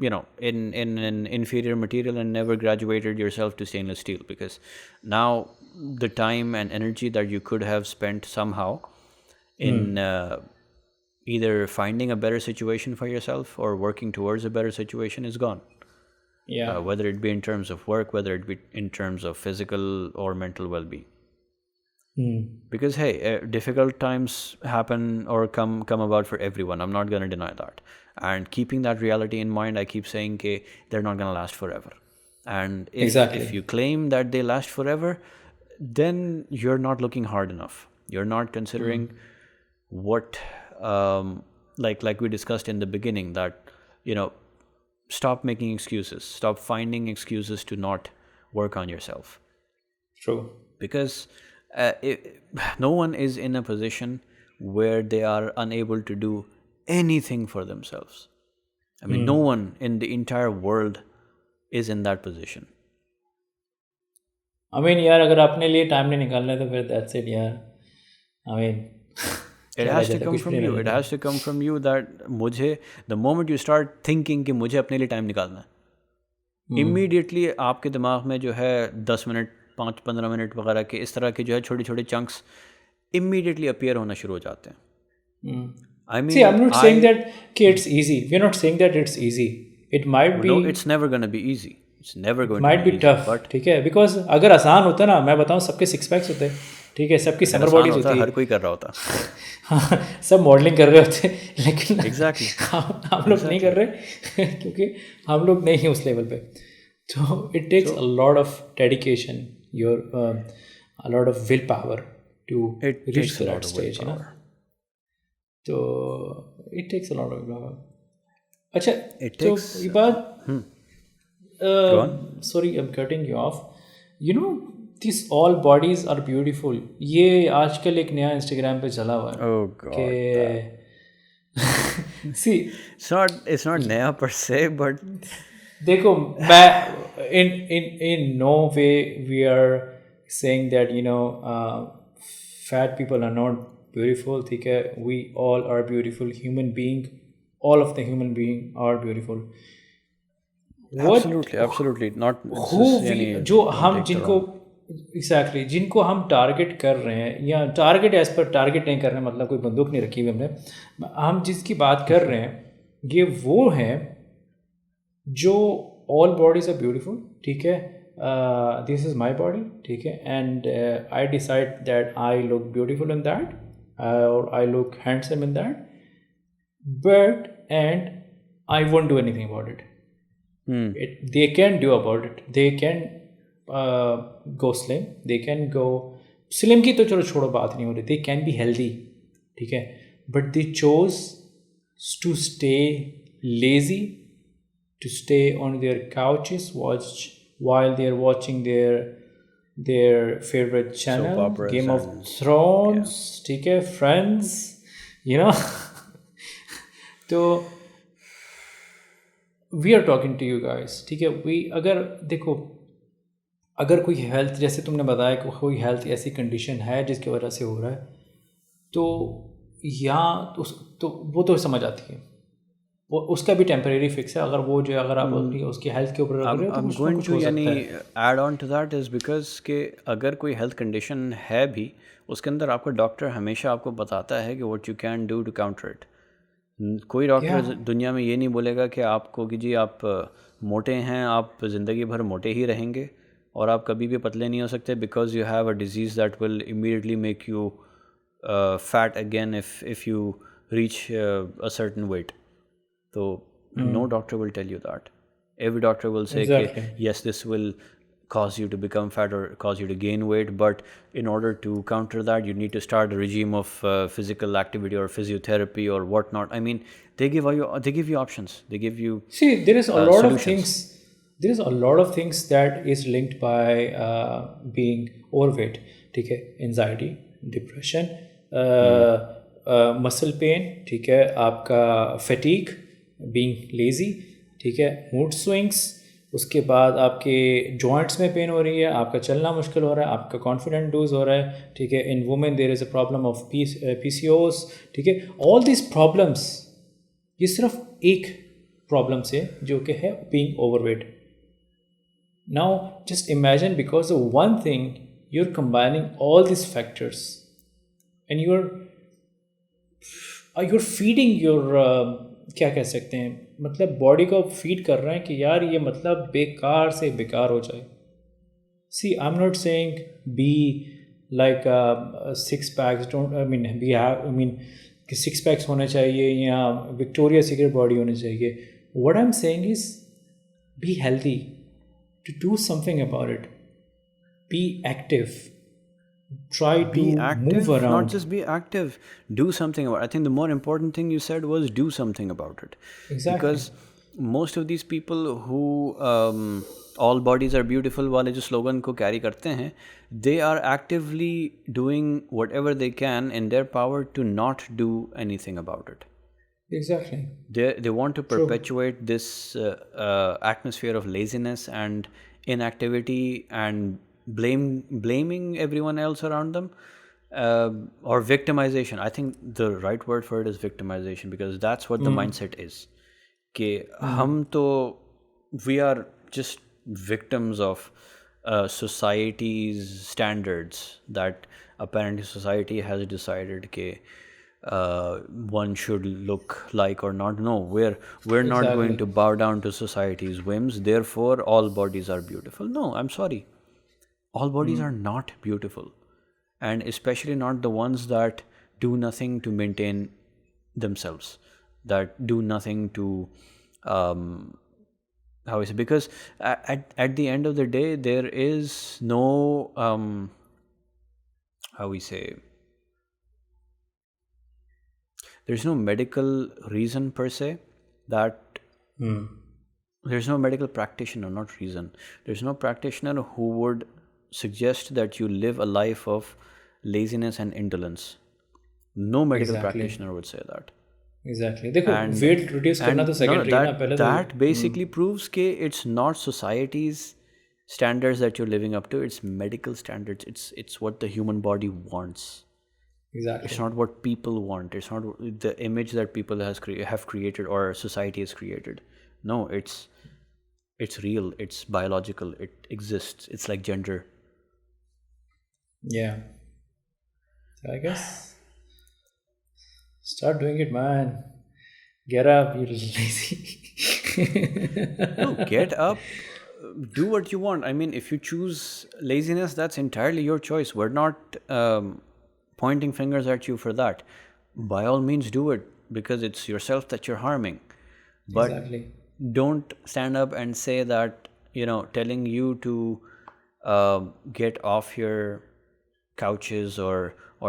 in an inferior material and never graduated yourself to stainless steel, because now the time and energy that you could have spent somehow in either finding a better situation for yourself or working towards a better situation is gone. Yeah. Whether it be in terms of work, whether it be in terms of physical or mental well-being. Because hey, difficult times happen or come about for everyone. I'm not going to deny that. And keeping that reality in mind, I keep saying that they're not going to last forever. And if you claim that they last forever, then you're not looking hard enough. You're not considering what, like we discussed in the beginning, that stop making excuses. Stop finding excuses to not work on yourself. True. Because no one is in a position where they are unable to do anything for themselves. I mean, no one in the entire world is in that position. I mean, यार अगर अपने लिए time नहीं निकालना है तो फिर that's it यार. I mean, it has to come from you. It has to come from you that the moment you start thinking कि मुझे अपने लिए time निकालना है, immediately आपके दिमाग में जो है 10 मिनट 5-15 मिनट वगैरह के इस तरह के जो है छोटे छोटे chunks immediately appear होना शुरू हो जाते हैं. I See, I'm mean, not saying that it's easy. We're not saying that it's easy. It might be. no, it's never going to be easy. It's never going to might be be easy. tough. But ठीक है, because अगर आसान होता ना, मैं बताऊँ सबके six packs होते, ठीक है, सबकी अगर समर आसान बॉडीज होता होती, हर कोई कर रहा होता. हाँ, सब मॉडलिंग कर रहे होते, लेकिन Exactly. हम लोग नहीं कर रहे क्योंकि हम लोग नहीं हैं उस लेवल पे. तो it takes a lot of dedication, your a lot of willpower to It reach takes to a that lot of stage, you know. willpower. तो it takes a lot of willpower. अच्छा, It तो takes. ये बात, Go on. sorry, I'm cutting you off. You know, these all bodies are beautiful. ये आजकल एक नया Instagram पे चला हुआ है Oh God. कि see, It's not नया per se, but देखो, मैं in no way we are saying that, you know, fat people are not beautiful. ठीक है, we all are beautiful human being. All of the human being are beautiful. absolutely not. Who we, जो हम जिनको exactly जिनको हम target कर रहे हैं, या टारगेट एज पर टारगेट नहीं कर रहे हैं, मतलब कोई बंदूक नहीं रखी हुई हमने, हम जिसकी बात कर रहे हैं, ये वो हैं जो ऑल बॉडीज आर ब्यूटीफुल. ठीक है, दिस इज माई बॉडी. ठीक है, and I decide that I look beautiful in that, और I look handsome in that, but and I won't do anything about it. They can do about it. They can go slim. They can go slim की तो चलो छोड़ो, बात नहीं हो रही. They can be healthy. ठीक है, but they chose to stay lazy, to stay on their couches while they are watching their favorite channel, Soap operas Game of and- Thrones. ठीक है, Friends, you know. तो we are talking to you guys. ठीक है, we अगर देखो, अगर कोई health, जैसे तुमने बताया कि कोई हेल्थ ऐसी कंडीशन है जिसकी वजह से हो रहा है, तो यहाँ तो वो तो समझ आती है, वो उसका भी टेम्परेरी फिक्स है. अगर वो जो अगर आप उसकी हेल्थ के ऊपर रख रहे हो तो I'm उसमें going कुछ to हो यानी सकता है. add on to that is because कि अगर कोई हेल्थ कंडीशन है भी, उसके अंदर आपका डॉक्टर हमेशा आपको बताता है कि what you can do to counter it. कोई डॉक्टर दुनिया में ये नहीं बोलेगा कि आपको कि जी आप मोटे हैं, आप ज़िंदगी भर मोटे ही रहेंगे और आप कभी भी पतले नहीं हो सकते, because you have a disease that will immediately make you fat again if you reach a certain weight. तो no doctor will tell you that. Every doctor will say, Exactly. yes, this will cause you to become fat or cause you to gain weight, but in order to counter that, you need to start a regime of physical activity or physiotherapy or whatnot. I mean, they give you options. They give you See, there is a lot solutions. of things. There is a lot of things that is linked by being overweight. ठीक है, anxiety, depression, muscle pain. ठीक है, आपका fatigue, being lazy. ठीक है, mood swings. उसके बाद आपके जॉइंट्स में पेन हो रही है, आपका चलना मुश्किल हो रहा है, आपका कॉन्फिडेंट लूज हो रहा है. ठीक है, in women there is a problem of PCOS. ठीक है, ऑल दिस प्रॉब्लम्स, ये सिर्फ एक प्रॉब्लम से जो कि है being overweight. Now just imagine, because of one thing you are combining all this factors and you are feeding your, क्या कह सकते हैं, मतलब बॉडी को फीड कर रहे हैं कि यार ये मतलब बेकार से बेकार हो जाए. See, I am not saying be like six packs, don't I mean कि सिक्स पैक्स होने चाहिए या विक्टोरिया सीक्रेट बॉडी होनी चाहिए. What I am saying is be healthy, to do something about it, be active, try to be active, move around. not just be active, do something about it. I think the more important thing you said was do something about it. Exactly. Because most of these people who all bodies are beautiful वाले जो slogan को carry करते हैं, they are actively doing whatever they can in their power to not do anything about it. Exactly. They want to perpetuate this atmosphere of laziness and inactivity and blaming everyone else around them, or victimization. I think the right word for it is victimization, because that's what the mindset is. कि हम तो we are just victims of society's standards that apparently society has decided okay, one should look like or not. No, we're not going Exactly. to bow down to society's whims. Therefore, all bodies are beautiful. No, I'm sorry. All bodies are not beautiful, and especially not the ones that do nothing to maintain themselves, that do nothing to how is it? Because at the end of the day, there is no how we say, there's no medical reason per se that there's no medical practitioner, not reason. There's no practitioner who would suggest that you live a life of laziness and indolence. No medical Exactly. practitioner would say that. Exactly देखो And weight reduce करना तो no, no, secondary है ना पहले तो that basically proves that it's not society's standards that you're living up to. It's medical standards. It's what the human body wants. It's exactly not what people want. It's not the image that people have created or society has created. No, it's real. It's biological. It exists. It's like gender. या I guess start doing it man get up you lazy No, get up, do what you want. I mean, if you choose laziness, that's entirely your choice. We're not pointing fingers at you for that. By all means, do it because it's yourself that you're harming. But exactly don't stand up and say that, telling you to get off your couches or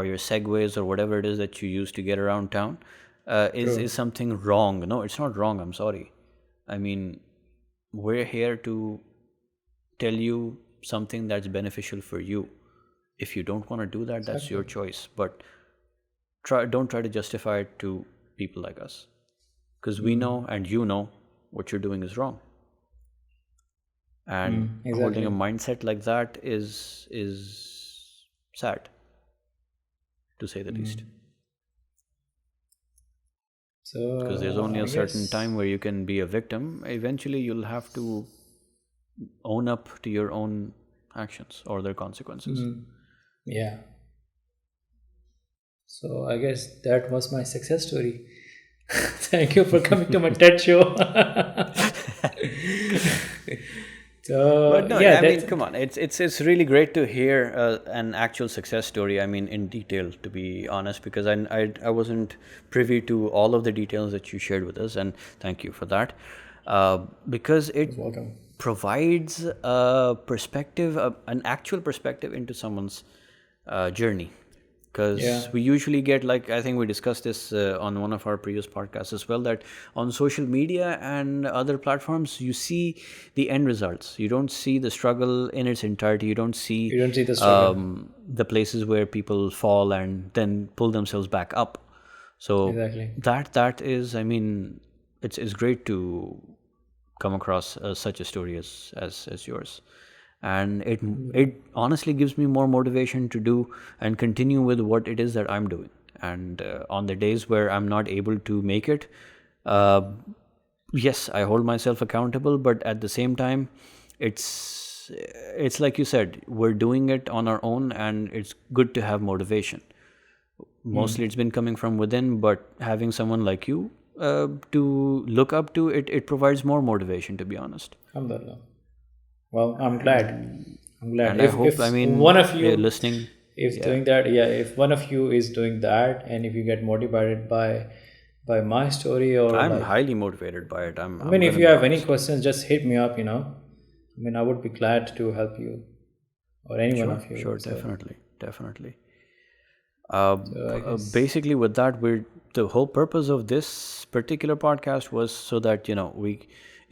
your segways or whatever it is that you use to get around town is something wrong. No, it's not wrong. I'm sorry. I mean, we're here to tell you something that's beneficial for you. If you don't want to do that, that's your choice. But don't try to justify it to people like us, because we know and you know what you're doing is wrong. And holding a mindset like that is sad, to say the least. So Because there's only a certain time where you can be a victim. Eventually, you'll have to own up to your own actions or their consequences. yeah so I guess that was my success story. Thank you for coming to my TED show. So But no, yeah, I mean, that's come on. It's really great to hear an actual success story. I mean, in detail, to be honest, because I wasn't privy to all of the details that you shared with us, and thank you for that. Because it welcome. provides a perspective, an actual perspective into someone's journey. Because Yeah. we usually get, like, I think we discussed this on one of our previous podcasts as well, that on social media and other platforms, you see the end results. You don't see the struggle in its entirety. You don't see, You don't see the struggle. the places where people fall and then pull themselves back up. So Exactly. that is, I mean, it's great to come across such a story as yours. And it honestly gives me more motivation to do and continue with what it is that I'm doing. And on the days where I'm not able to make it, uh, yes, I hold myself accountable, but at the same time, it's like you said, we're doing it on our own, and it's good to have motivation. Mostly it's been coming from within, but having someone like you to look up to, it provides more motivation, to be honest. Alhamdulillah. Well, I'm glad. I'm glad. And I hope, if I mean, one of you listening, is doing that, if one of you is doing that, and if you get motivated by my story, or I'm like, highly motivated by it. I'm I mean, if gonna you be have any honest. questions, just hit me up. I mean, I would be glad to help you, or any one of you. Sure, So, definitely. I guess Basically, with that, the whole purpose of this particular podcast was so that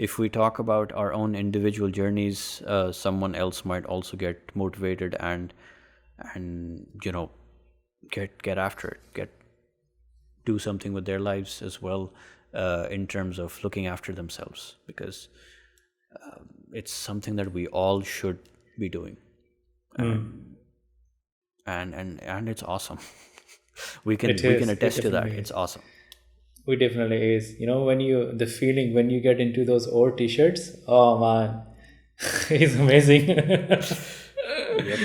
if we talk about our own individual journeys, someone else might also get motivated and get after it, do something with their lives as well, in terms of looking after themselves, because it's something that we all should be doing. And it's awesome. we can attest to that. It's awesome. we definitely is. When the feeling when you get into those old t-shirts, oh man, He's amazing. Yep.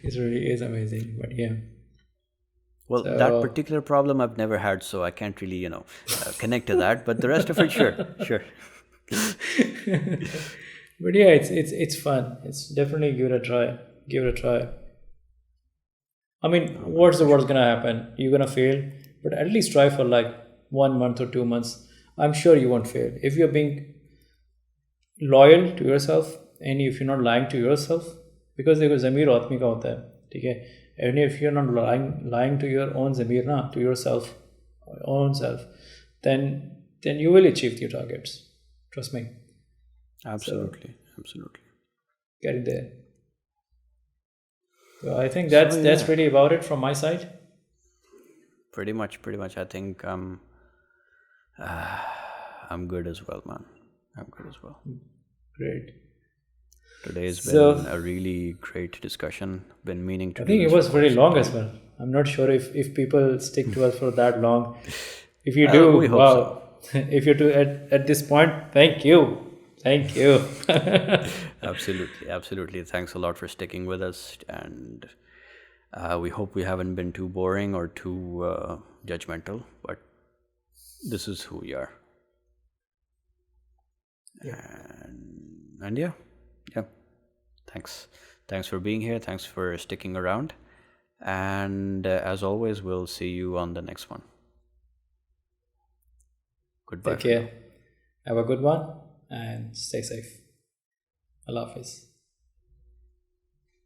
He really is amazing. But yeah. Well, that So, particular problem I've never had, so I can't really, connect to that. But the rest of it, sure, sure. but yeah, it's fun. It's definitely give it a try. Give it a try. I mean, I'm gonna what's the for worst sure. gonna happen? You're gonna fail, but at least try for like 1 month or 2 months. I'm sure you won't fail if you're being loyal to yourself and if you're not lying to yourself. Because देखो ज़मीर आदमी का होता है, ठीक है? And if you're not lying to your own ज़मीर ना, to yourself, own self, then you will achieve your targets. Trust me. So Absolutely, absolutely. getting there. So I think So that's yeah, really about it from my side. pretty much, pretty much. I think I'm good as well, man. I'm good as well. Great. Today's been So a really great discussion. Been meaning to I do think it this for was very quite some long as time. well. I'm not sure if people stick to us for that long. If you do, We hope so. wow. If you're to at this point, thank you. Thank you. Absolutely, absolutely. Thanks a lot for sticking with us, and we hope we haven't been too boring or too judgmental. But this is who we are, Yeah. and yeah, yeah. Thanks, thanks for being here. Thanks for sticking around, and as always, we'll see you on the next one. Goodbye Take for now. care. Have a good one and stay safe. Allah Hafiz.